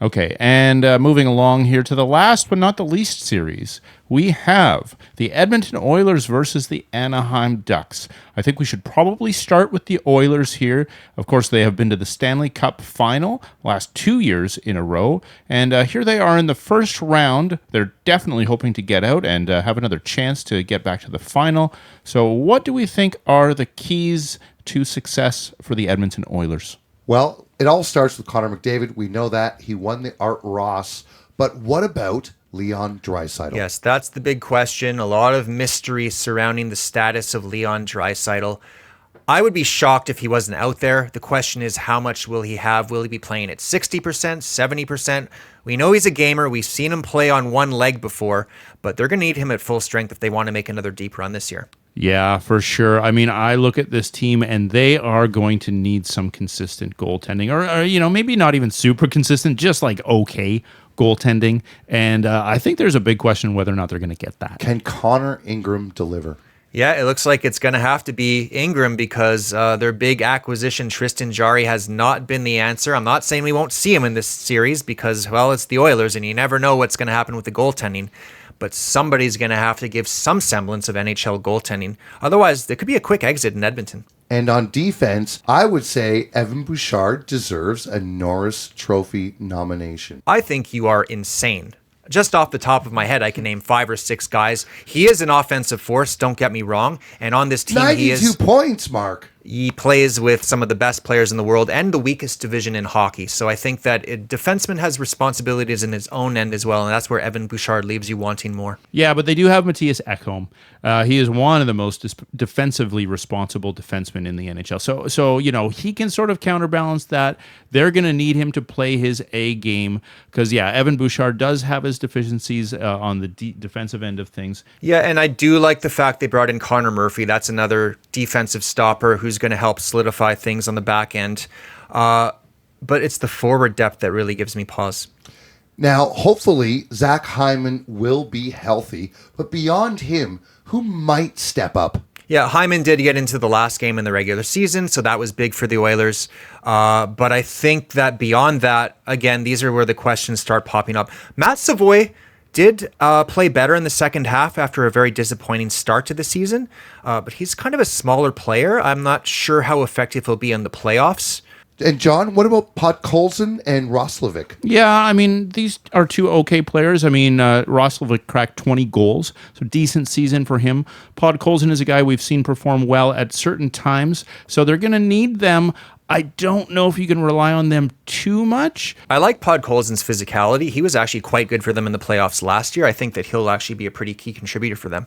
[SPEAKER 4] Okay, and moving along here to the last but not the least series, we have the Edmonton Oilers versus the Anaheim Ducks. I think we should probably start with the Oilers here. Of course, they have been to the Stanley Cup final last 2 years in a row, and here they are in the first round. They're definitely hoping to get out and have another chance to get back to the final. So what do we think are the keys to success for the Edmonton Oilers?
[SPEAKER 2] Well, It all starts with Connor McDavid. We know that. He won the Art Ross. But what about Leon Draisaitl?
[SPEAKER 3] Yes, that's the big question. A lot of mystery surrounding the status of Leon Draisaitl. I would be shocked if he wasn't out there. The question is, how much will he have? Will he be playing at 60%, 70%? We know he's a gamer. We've seen him play on one leg before, but they're going to need him at full strength if they want to make another deep run this year.
[SPEAKER 4] Yeah, for sure. I mean, I look at this team and they are going to need some consistent goaltending or maybe not even super consistent, just like okay goaltending. And I think there's a big question whether or not they're going to get that.
[SPEAKER 2] Can Connor Ingram deliver?
[SPEAKER 3] Yeah, it looks like it's going to have to be Ingram because their big acquisition, Tristan Jarry, has not been the answer. I'm not saying we won't see him in this series because, well, it's the Oilers and you never know what's going to happen with the goaltending. But somebody's going to have to give some semblance of NHL goaltending. Otherwise, there could be a quick exit in Edmonton.
[SPEAKER 2] And on defense, I would say Evan Bouchard deserves a Norris Trophy nomination.
[SPEAKER 3] I think you are insane. Just off the top of my head, I can name 5 or 6 guys. He is an offensive force, don't get me wrong. And on this team,
[SPEAKER 2] 92 points, Mark.
[SPEAKER 3] He plays with some of the best players in the world and the weakest division in hockey. So I think that a defenseman has responsibilities in his own end as well, and that's where Evan Bouchard leaves you wanting more.
[SPEAKER 4] Yeah, but they do have Matthias Ekholm. He is one of the most defensively responsible defensemen in the NHL. So he can sort of counterbalance that. They're going to need him to play his A game because, Evan Bouchard does have his deficiencies on the defensive end of things.
[SPEAKER 3] Yeah, and I do like the fact they brought in Connor Murphy. That's another defensive stopper who's going to help solidify things on the back end. But it's the forward depth that really gives me pause.
[SPEAKER 2] Now, hopefully, Zach Hyman will be healthy. But beyond him, who might step up?
[SPEAKER 3] Yeah, Hyman did get into the last game in the regular season, so that was big for the Oilers. But I think that beyond that, again, these are where the questions start popping up. Matt Savoy did play better in the second half after a very disappointing start to the season, but he's kind of a smaller player. I'm not sure how effective he'll be in the playoffs.
[SPEAKER 2] And John, what about Podkolzin and Roslovic?
[SPEAKER 4] Yeah, I mean, these are 2 okay players. I mean, Roslovic cracked 20 goals, so decent season for him. Podkolzin is a guy we've seen perform well at certain times, so they're going to need them. I don't know if you can rely on them too much.
[SPEAKER 3] I like Podkolzin's physicality. He was actually quite good for them in the playoffs last year. I think that he'll actually be a pretty key contributor for them.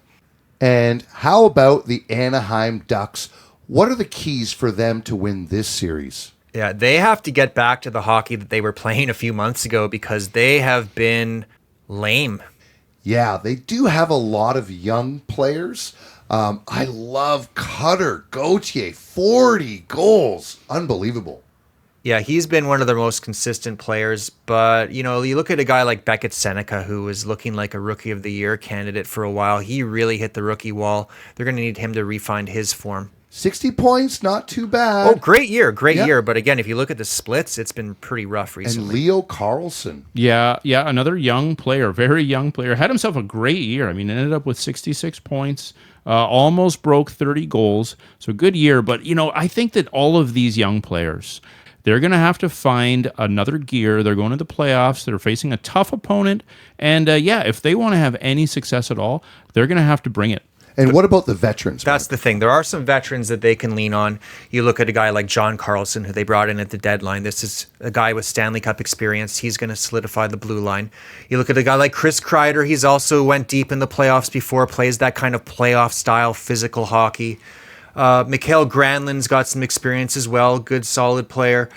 [SPEAKER 2] And how about the Anaheim Ducks? What are the keys for them to win this series?
[SPEAKER 3] Yeah, they have to get back to the hockey that they were playing a few months ago because they have been lame.
[SPEAKER 2] Yeah, they do have a lot of young players. I love Cutter Gauthier, 40 goals. Unbelievable.
[SPEAKER 3] Yeah, he's been one of the most consistent players, but, you look at a guy like Beckett Seneca, who was looking like a Rookie of the Year candidate for a while. He really hit the rookie wall. They're going to need him to refine his form.
[SPEAKER 2] 60 points, not too bad.
[SPEAKER 3] Oh, great year. Year. But again, if you look at the splits, it's been pretty rough recently.
[SPEAKER 2] And Leo Carlson.
[SPEAKER 4] Yeah, another young player, very young player. Had himself a great year. I mean, ended up with 66 points, almost broke 30 goals. So good year. But, I think that all of these young players, they're going to have to find another gear. They're going to the playoffs. They're facing a tough opponent. And, if they want to have any success at all, they're going to have to bring it.
[SPEAKER 2] And what about the veterans?
[SPEAKER 3] That's the thing. There are some veterans that they can lean on. You look at a guy like John Carlson, who they brought in at the deadline. This is a guy with Stanley Cup experience. He's going to solidify the blue line. You look at a guy like Chris Kreider. He's also went deep in the playoffs before, plays that kind of playoff-style physical hockey. Mikael Granlund's got some experience as well. Good, solid player.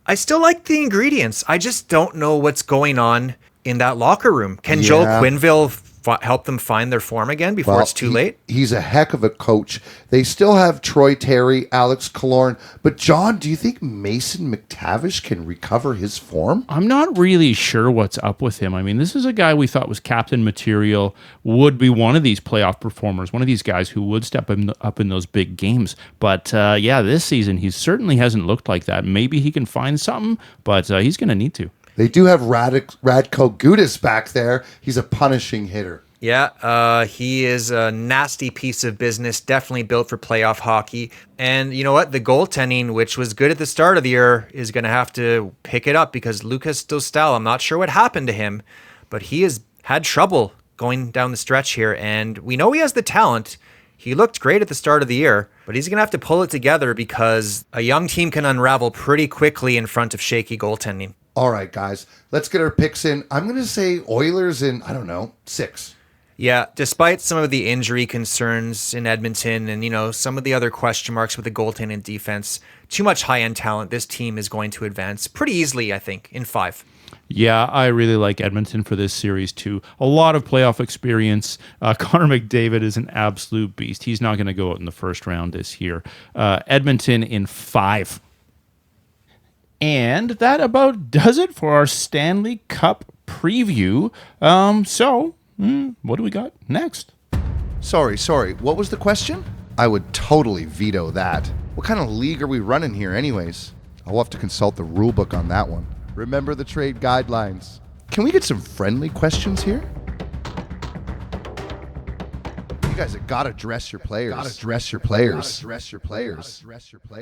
[SPEAKER 3] I still like the ingredients. I just don't know what's going on in that locker room. Can Joel Quenneville help them find their form again before it's too late?
[SPEAKER 2] He's a heck of a coach. They still have Troy Terry, Alex Killorn. But, John, do you think Mason McTavish can recover his form?
[SPEAKER 4] I'm not really sure what's up with him. I mean, this is a guy we thought was captain material, would be one of these playoff performers, one of these guys who would step up in those big games. But, this season, he certainly hasn't looked like that. Maybe he can find something, but he's going to need to.
[SPEAKER 2] They do have Radko Gudas back there. He's a punishing hitter.
[SPEAKER 3] Yeah, he is a nasty piece of business, definitely built for playoff hockey. And you know what? The goaltending, which was good at the start of the year, is going to have to pick it up because Lucas Dostal, I'm not sure what happened to him, but he has had trouble going down the stretch here. And we know he has the talent. He looked great at the start of the year, but he's going to have to pull it together because a young team can unravel pretty quickly in front of shaky goaltending.
[SPEAKER 2] All right, guys, let's get our picks in. I'm going to say Oilers in, 6.
[SPEAKER 3] Yeah, despite some of the injury concerns in Edmonton and, some of the other question marks with the goaltending and defense, too much high-end talent, this team is going to advance pretty easily, I think, in 5.
[SPEAKER 4] Yeah, I really like Edmonton for this series too. A lot of playoff experience. Connor McDavid is an absolute beast. He's not going to go out in the first round this year. Edmonton in 5. And that about does it for our Stanley Cup preview. What do we got next?
[SPEAKER 2] Sorry. What was the question? I would totally veto that. What kind of league are we running here anyways? I'll have to consult the rule book on that one. Remember the trade guidelines. Can we get some friendly questions here? You guys have got to dress your players.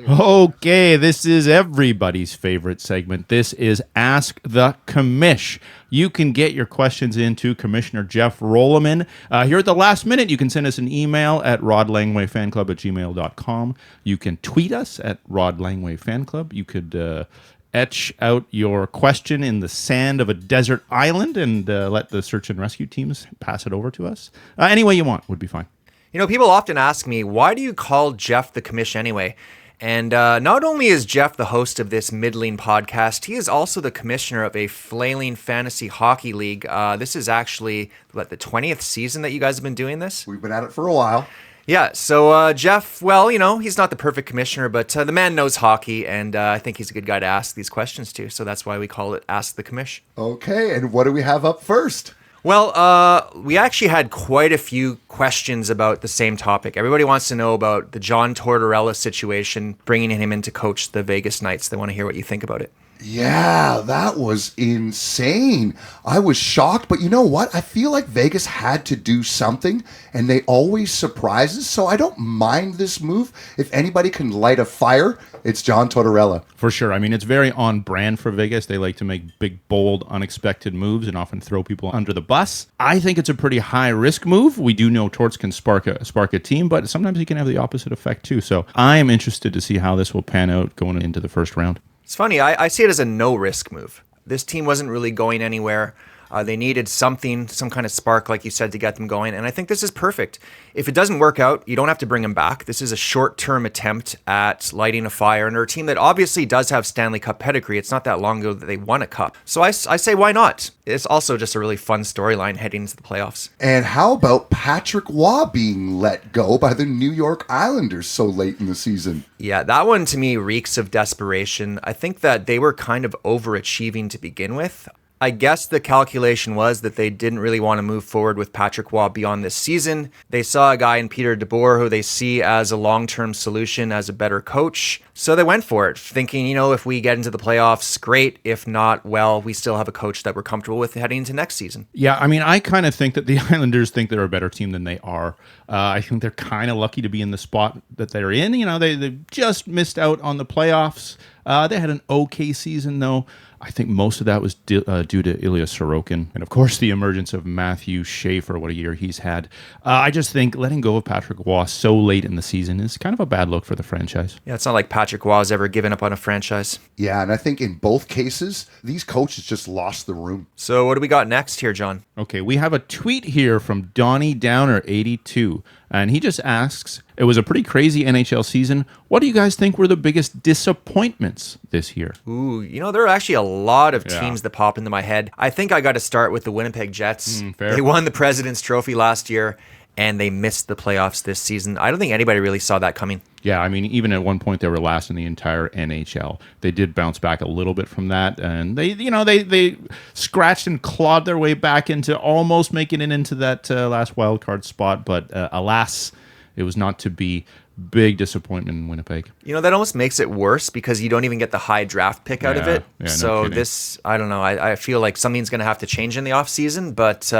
[SPEAKER 4] Okay, this is everybody's favorite segment. This is Ask the Commish. You can get your questions into Commissioner Jeff Rolleman. Here at the last minute, you can send us an email at rodlangwayfanclub@gmail.com. You can tweet us at rodlangwayfanclub. You could etch out your question in the sand of a desert island and let the search and rescue teams pass it over to us. Any way you want would be fine.
[SPEAKER 3] People often ask me, why do you call Jeff the Commish anyway? And not only is Jeff the host of this middling podcast, he is also the commissioner of a flailing fantasy hockey league. This is actually, the 20th season that you guys have been doing this?
[SPEAKER 2] We've been at it for a while.
[SPEAKER 3] Yeah, so Jeff, well, he's not the perfect commissioner, but the man knows hockey, and I think he's a good guy to ask these questions to, so that's why we call it Ask the Commish.
[SPEAKER 2] Okay, and what do we have up first?
[SPEAKER 3] Well, we actually had quite a few questions about the same topic. Everybody wants to know about the John Tortorella situation, bringing him in to coach the Vegas Knights. They want to hear what you think about it.
[SPEAKER 2] Yeah, that was insane. I was shocked, but you know what? I feel like Vegas had to do something, and they always surprise us, so I don't mind this move. If anybody can light a fire, it's John Tortorella.
[SPEAKER 4] For sure. I mean, it's very on brand for Vegas. They like to make big, bold, unexpected moves and often throw people under the bus. I think it's a pretty high-risk move. We do know Torts can spark a team, but sometimes he can have the opposite effect too. So I am interested to see how this will pan out going into the first round.
[SPEAKER 3] It's funny, I see it as a no-risk move. This team wasn't really going anywhere. They needed some kind of spark, like you said, to get them going. And I think this is perfect. If it doesn't work out, you don't have to bring him back. This is a short-term attempt at lighting a fire under a team that obviously does have Stanley Cup pedigree. It's not that long ago that they won a cup. So I say, why not? It's also just a really fun storyline heading into the playoffs.
[SPEAKER 2] And how about Patrick Waugh being let go by the New York Islanders so late in the season?
[SPEAKER 3] Yeah, that one to me reeks of desperation. I think that they were kind of overachieving to begin with. I guess the calculation was that they didn't really want to move forward with Patrick Waugh beyond this season. They saw a guy in Peter DeBoer who they see as a long-term solution, as a better coach. So they went for it, thinking, if we get into the playoffs, great. If not, well, we still have a coach that we're comfortable with heading into next season.
[SPEAKER 4] Yeah, I mean, I kind of think that the Islanders think they're a better team than they are. I think they're kind of lucky to be in the spot that they're in. They just missed out on the playoffs. They had an okay season, though. I think most of that was due to Ilya Sorokin. And, of course, the emergence of Matthew Schaefer, what a year he's had. I just think letting go of Patrick Waugh so late in the season is kind of a bad look for the franchise.
[SPEAKER 3] Yeah, it's not like Patrick Waugh has ever given up on a franchise.
[SPEAKER 2] Yeah, and I think in both cases, these coaches just lost the room.
[SPEAKER 3] So what do we got next here, John?
[SPEAKER 4] Okay, we have a tweet here from Donnie Downer82. And he just asks, it was a pretty crazy NHL season. What do you guys think were the biggest disappointments this year?
[SPEAKER 3] Ooh, there are actually a lot of teams that pop into my head. I think I got to start with the Winnipeg Jets.
[SPEAKER 4] Fair.
[SPEAKER 3] They won the President's Trophy last year, and they missed the playoffs this season. I don't think anybody really saw that coming.
[SPEAKER 4] Yeah, I mean, even at one point they were last in the entire NHL. They did bounce back a little bit from that, and they scratched and clawed their way back into almost making it into that last wild card spot. But alas, it was not to be. Big disappointment in Winnipeg.
[SPEAKER 3] That almost makes it worse because you don't even get the high draft pick out of it.
[SPEAKER 4] Yeah,
[SPEAKER 3] so
[SPEAKER 4] no
[SPEAKER 3] this, I don't know. I feel like something's going to have to change in the offseason. But,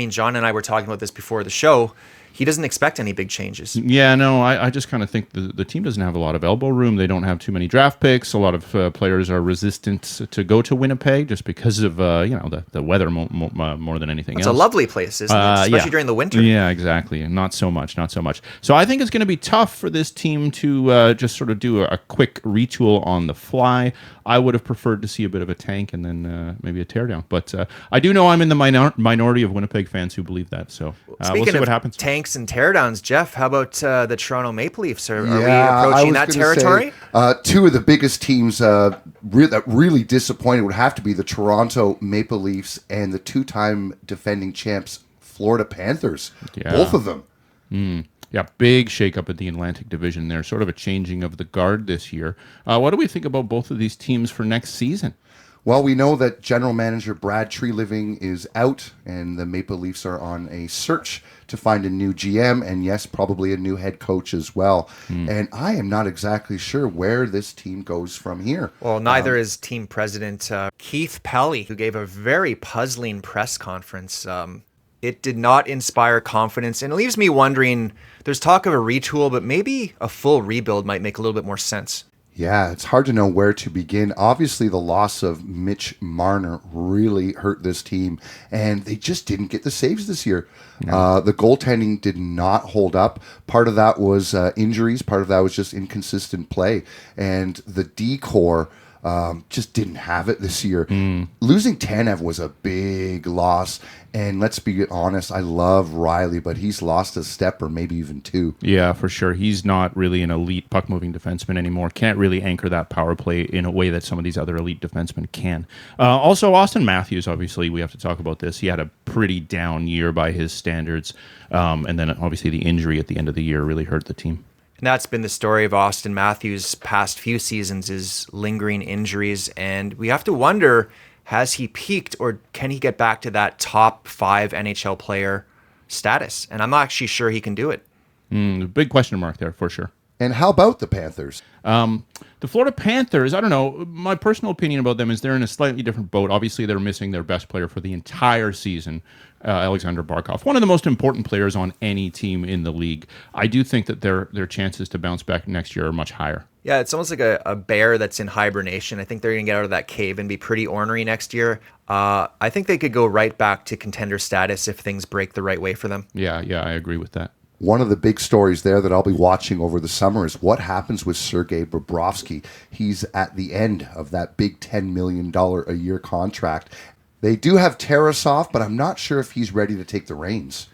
[SPEAKER 3] John and I were talking about this before the show. he doesn't expect any big changes.
[SPEAKER 4] Yeah, no, I just kind of think the team doesn't have a lot of elbow room. They don't have too many draft picks. A lot of players are resistant to go to Winnipeg just because of the weather more than anything else.
[SPEAKER 3] It's a lovely place, isn't it? Especially during the winter.
[SPEAKER 4] Yeah, exactly. Not so much. So I think it's going to be tough for this team to just sort of do a quick retool on the fly. I would have preferred to see a bit of a tank and then maybe a teardown. But I do know I'm in the minority of Winnipeg fans who believe that. So we'll see what happens.
[SPEAKER 3] Tanks and teardowns, Jeff, how about the Toronto Maple Leafs? Are we approaching that territory?
[SPEAKER 2] Two of the biggest teams that really disappointed would have to be the Toronto Maple Leafs and the two-time defending champs Florida Panthers.
[SPEAKER 4] Yeah.
[SPEAKER 2] Both of them.
[SPEAKER 4] Yeah, big shakeup at the Atlantic Division there. Sort of a changing of the guard this year. What do we think about both of these teams for next season?
[SPEAKER 2] Well, we know that general manager Brad Treliving is out, and the Maple Leafs are on a search to find a new GM, and yes, probably a new head coach as well. And I am not exactly sure where this team goes from here.
[SPEAKER 3] Well, neither is team president Keith Pelly, who gave a very puzzling press conference. It did not inspire confidence, and it leaves me wondering, there's talk of a retool, but maybe a full rebuild might make a little bit more sense.
[SPEAKER 2] Yeah, it's hard to know where to begin. Obviously, the loss of Mitch Marner really hurt this team, and they just didn't get the saves this year. The goaltending did not hold up. Part of that was injuries. Part of that was just inconsistent play. And the D-core just didn't have it this year. Losing Tanev was a big loss. And let's be honest, I love Riley, but he's lost a step or maybe even two.
[SPEAKER 4] Yeah, for sure. He's not really an elite puck-moving defenseman anymore. Can't really anchor that power play in a way that some of these other elite defensemen can. Also, Austin Matthews, obviously, we have to talk about this. He had a pretty down year by his standards. And then, obviously, the injury at the end of the year really hurt the team.
[SPEAKER 3] And that's been the story of Austin Matthews' past few seasons, is lingering injuries. And we have to wonder, has he peaked, or can he get back to that top 5 NHL player status? And I'm not actually sure he can do it.
[SPEAKER 4] Big question mark there, for sure.
[SPEAKER 2] And how about the Panthers?
[SPEAKER 4] The Florida Panthers, I don't know. My personal opinion about them is they're in a slightly different boat. Obviously, they're missing their best player for the entire season, Alexander Barkov, one of the most important players on any team in the league. I do think that their chances to bounce back next year are much higher.
[SPEAKER 3] Yeah, it's almost like a bear that's in hibernation. I think they're going to get out of that cave and be pretty ornery next year. I think they could go right back to contender status if things break the right way for them.
[SPEAKER 4] Yeah, I agree with that.
[SPEAKER 2] One of the big stories there that I'll be watching over the summer is what happens with Sergei Bobrovsky. He's at the end of that big $10 million a year contract. They do have Tarasov, but I'm not sure if he's ready to take the reins.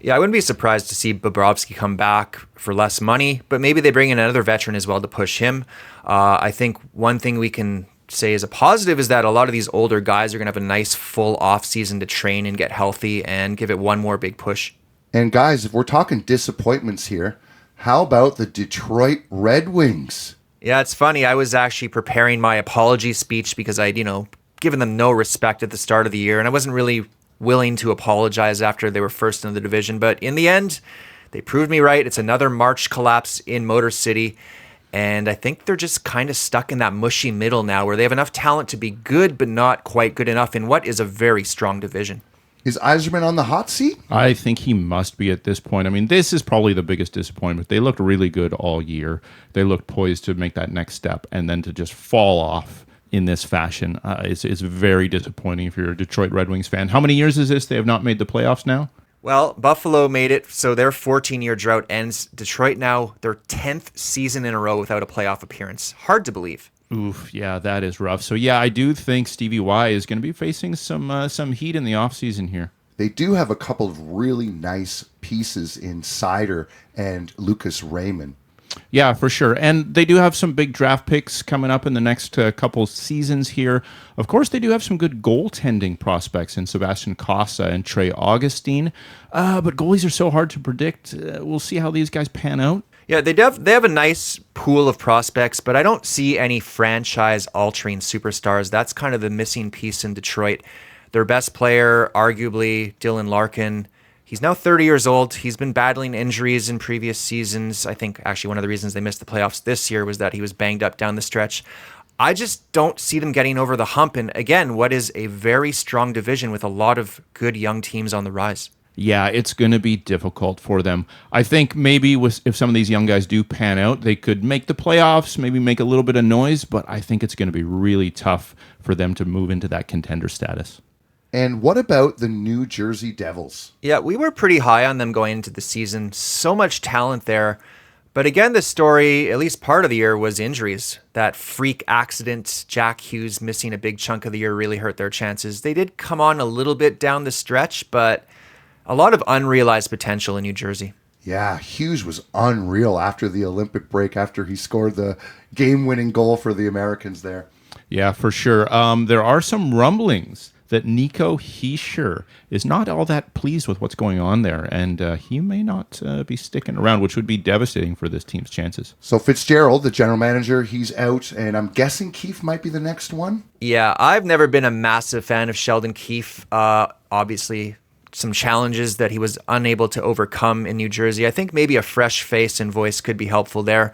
[SPEAKER 3] Yeah, I wouldn't be surprised to see Bobrovsky come back for less money, but maybe they bring in another veteran as well to push him. I think one thing we can say as a positive is that a lot of these older guys are going to have a nice full off season to train and get healthy and give it one more big push.
[SPEAKER 2] And guys, if we're talking disappointments here, how about the Detroit Red Wings?
[SPEAKER 3] Yeah, it's funny. I was actually preparing my apology speech because I'd, given them no respect at the start of the year, and I wasn't really willing to apologize after they were first in the division. But in the end, they proved me right. It's another March collapse in Motor City. And I think they're just kind of stuck in that mushy middle now where they have enough talent to be good, but not quite good enough in what is a very strong division.
[SPEAKER 2] Is Yzerman on the hot seat?
[SPEAKER 4] I think he must be at this point. I mean, this is probably the biggest disappointment. They looked really good all year. They looked poised to make that next step, and then to just fall off in this fashion is very disappointing if you're a Detroit Red Wings fan. How many years is this? They have not made the playoffs now?
[SPEAKER 3] Well, Buffalo made it, so their 14-year drought ends. Detroit now, their 10th season in a row without a playoff appearance. Hard to believe.
[SPEAKER 4] Oof, yeah, that is rough. So, yeah, I do think Stevie Y is going to be facing some heat in the offseason here.
[SPEAKER 2] They do have a couple of really nice pieces in Sider and Lucas Raymond.
[SPEAKER 4] Yeah, for sure. And they do have some big draft picks coming up in the next couple seasons here. Of course, they do have some good goaltending prospects in Sebastian Cossa and Trey Augustine. But goalies are so hard to predict. We'll see how these guys pan out.
[SPEAKER 3] Yeah, they have a nice pool of prospects, but I don't see any franchise-altering superstars. That's kind of the missing piece in Detroit. Their best player, arguably, Dylan Larkin, he's now 30 years old. He's been battling injuries in previous seasons. I think actually one of the reasons they missed the playoffs this year was that he was banged up down the stretch. I just don't see them getting over the hump. And again, what is a very strong division with a lot of good young teams on the rise.
[SPEAKER 4] Yeah, it's going to be difficult for them. I think maybe if some of these young guys do pan out, they could make the playoffs, maybe make a little bit of noise, but I think it's going to be really tough for them to move into that contender status.
[SPEAKER 2] And what about the New Jersey Devils?
[SPEAKER 3] Yeah, we were pretty high on them going into the season. So much talent there. But again, the story, at least part of the year, was injuries. That freak accident, Jack Hughes missing a big chunk of the year, really hurt their chances. They did come on a little bit down the stretch, but a lot of unrealized potential in New Jersey.
[SPEAKER 2] Yeah, Hughes was unreal after the Olympic break, after he scored the game-winning goal for the Americans there.
[SPEAKER 4] Yeah, for sure. There are some rumblings that Nico Hischier is not all that pleased with what's going on there, and he may not be sticking around, which would be devastating for this team's chances.
[SPEAKER 2] So Fitzgerald, the general manager, he's out, and I'm guessing Keefe might be the next one?
[SPEAKER 3] Yeah, I've never been a massive fan of Sheldon Keefe. Obviously, some challenges that he was unable to overcome in New Jersey. I think maybe a fresh face and voice could be helpful there.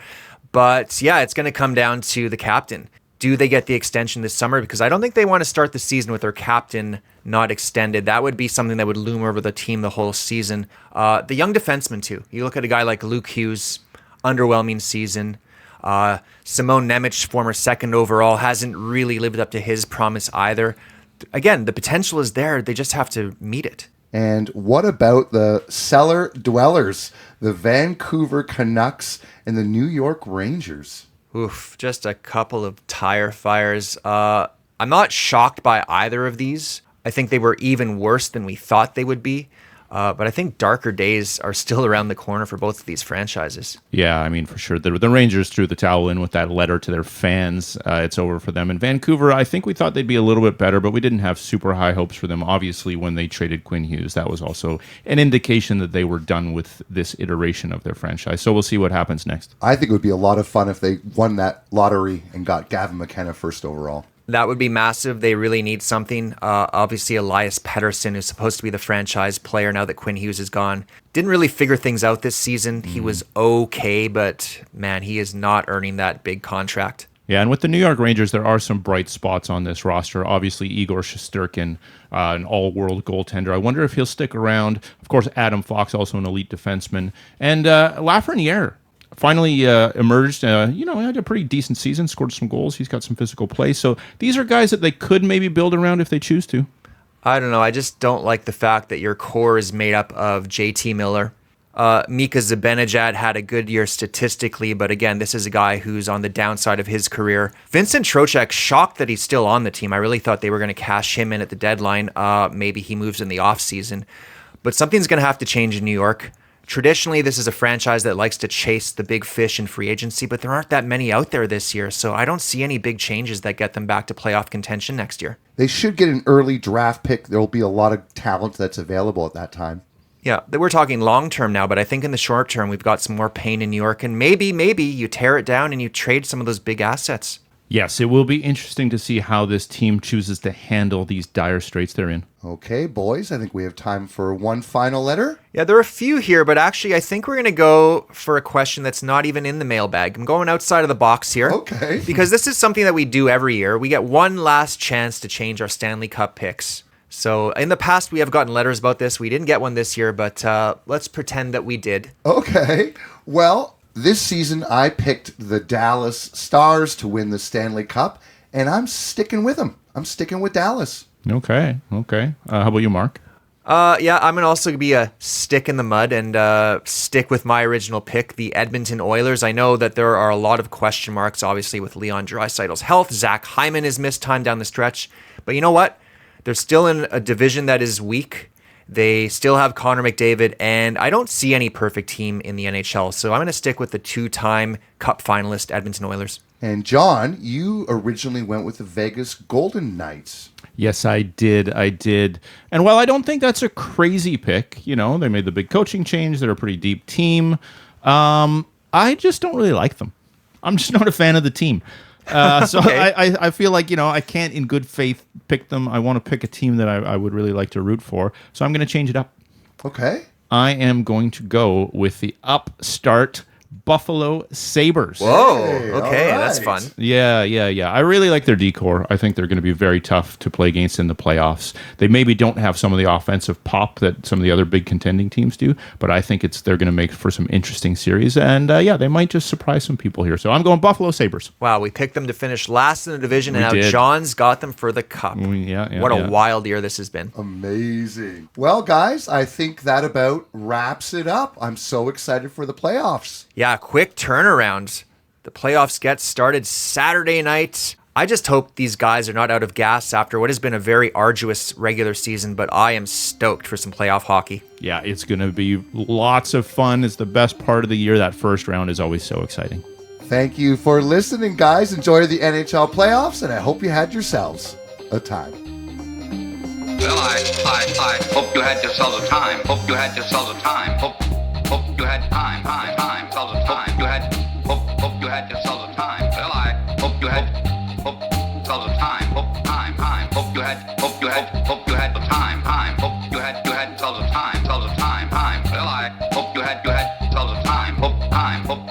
[SPEAKER 3] But yeah, it's going to come down to the captain. Do they get the extension this summer? Because I don't think they want to start the season with their captain not extended. That would be something that would loom over the team the whole season. The young defensemen, too. You look at a guy like Luke Hughes, underwhelming season. Simone Nemec, former second overall, hasn't really lived up to his promise either. Again, the potential is there. They just have to meet it.
[SPEAKER 2] And what about the cellar dwellers, the Vancouver Canucks and the New York Rangers?
[SPEAKER 3] Oof, just a couple of tire fires. I'm not shocked by either of these. I think they were even worse than we thought they would be. But I think darker days are still around the corner for both of these franchises.
[SPEAKER 4] Yeah, I mean, for sure. The Rangers threw the towel in with that letter to their fans. It's over for them. And Vancouver, I think we thought they'd be a little bit better, but we didn't have super high hopes for them. Obviously, when they traded Quinn Hughes, that was also an indication that they were done with this iteration of their franchise. So we'll see what happens next.
[SPEAKER 2] I think it would be a lot of fun if they won that lottery and got Gavin McKenna first overall.
[SPEAKER 3] That would be massive. They really need something. Obviously, Elias Pettersson is supposed to be the franchise player now that Quinn Hughes is gone. Didn't really figure things out this season. He was okay, but man, he is not earning that big contract.
[SPEAKER 4] Yeah, and with the New York Rangers, there are some bright spots on this roster. Obviously, Igor Shesterkin, an all-world goaltender. I wonder if he'll stick around. Of course, Adam Fox, also an elite defenseman. And Lafreniere finally emerged. He had a pretty decent season, scored some goals. He's got some physical play. So these are guys that they could maybe build around if they choose to.
[SPEAKER 3] I don't know. I just don't like the fact that your core is made up of JT Miller. Mika Zibanejad had a good year statistically, but again, this is a guy who's on the downside of his career. Vincent Trocheck, shocked that he's still on the team. I really thought they were going to cash him in at the deadline. Maybe he moves in the offseason. But something's going to have to change in New York. Traditionally, this is a franchise that likes to chase the big fish in free agency, but there aren't that many out there this year, so I don't see any big changes that get them back to playoff contention next year.
[SPEAKER 2] They should get an early draft pick. There will be a lot of talent that's available at that time.
[SPEAKER 3] Yeah, we're talking long-term now, but I think in the short term, we've got some more pain in New York, and maybe you tear it down and you trade some of those big assets.
[SPEAKER 4] Yes, it will be interesting to see how this team chooses to handle these dire straits they're in.
[SPEAKER 2] Okay, boys, I think we have time for one final letter.
[SPEAKER 3] Yeah, there are a few here, but actually I think we're going to go for a question that's not even in the mailbag. I'm going outside of the box here.
[SPEAKER 2] Okay.
[SPEAKER 3] Because this is something that we do every year. We get one last chance to change our Stanley Cup picks. So in the past, we have gotten letters about this. We didn't get one this year, but let's pretend that we did.
[SPEAKER 2] Okay. Well, this season I picked the Dallas Stars to win the Stanley Cup, and I'm sticking with them. I'm sticking with Dallas.
[SPEAKER 4] Okay. How about you, Mark?
[SPEAKER 3] Yeah, I'm going to also be a stick in the mud and stick with my original pick, the Edmonton Oilers. I know that there are a lot of question marks, obviously, with Leon Draisaitl's health. Zach Hyman has missed time down the stretch. But you know what? They're still in a division that is weak. They still have Connor McDavid, and I don't see any perfect team in the NHL. So I'm going to stick with the two-time Cup finalist Edmonton Oilers. And
[SPEAKER 2] John, you originally went with the Vegas Golden Knights.
[SPEAKER 4] Yes, I did. And while I don't think that's a crazy pick, they made the big coaching change. They're a pretty deep team. I just don't really like them. I'm just not a fan of the team. So okay. I feel like, I can't in good faith pick them. I want to pick a team that I would really like to root for. So I'm going to change it up.
[SPEAKER 2] Okay.
[SPEAKER 4] I am going to go with the upstart Buffalo Sabres.
[SPEAKER 3] Whoa.
[SPEAKER 2] Hey,
[SPEAKER 3] Okay,
[SPEAKER 2] all
[SPEAKER 3] that's
[SPEAKER 2] right.
[SPEAKER 3] fun.
[SPEAKER 4] Yeah. I really like their decor. I think they're going to be very tough to play against in the playoffs. They maybe don't have some of the offensive pop that some of the other big contending teams do, but I think they're going to make for some interesting series. And they might just surprise some people here. So I'm going Buffalo Sabres.
[SPEAKER 3] Wow, we picked them to finish last in the division, and now
[SPEAKER 4] did.
[SPEAKER 3] John's got them for the cup.
[SPEAKER 4] Yeah,
[SPEAKER 3] What a
[SPEAKER 4] yeah.
[SPEAKER 3] wild year this has been.
[SPEAKER 2] Amazing. Well, guys, I think that about wraps it up. I'm so excited for the playoffs.
[SPEAKER 3] Yeah, quick turnaround. The playoffs get started Saturday night. I just hope these guys are not out of gas after what has been a very arduous regular season, but I am stoked for some playoff hockey.
[SPEAKER 4] Yeah, it's going to be lots of fun. It's the best part of the year. That first round is always so exciting.
[SPEAKER 2] Thank you for listening, guys. Enjoy the NHL playoffs, and I hope you had yourselves a time.
[SPEAKER 5] Well, I hope you had yourselves a time. Hope you had yourselves a time. Hope you had time, yourselves a time. Hope you had yourselves a time. Well, I hope you had yourselves a time. Hope you had the time. Hope you had yourselves a time. Well, I hope you had yourselves a time. Hope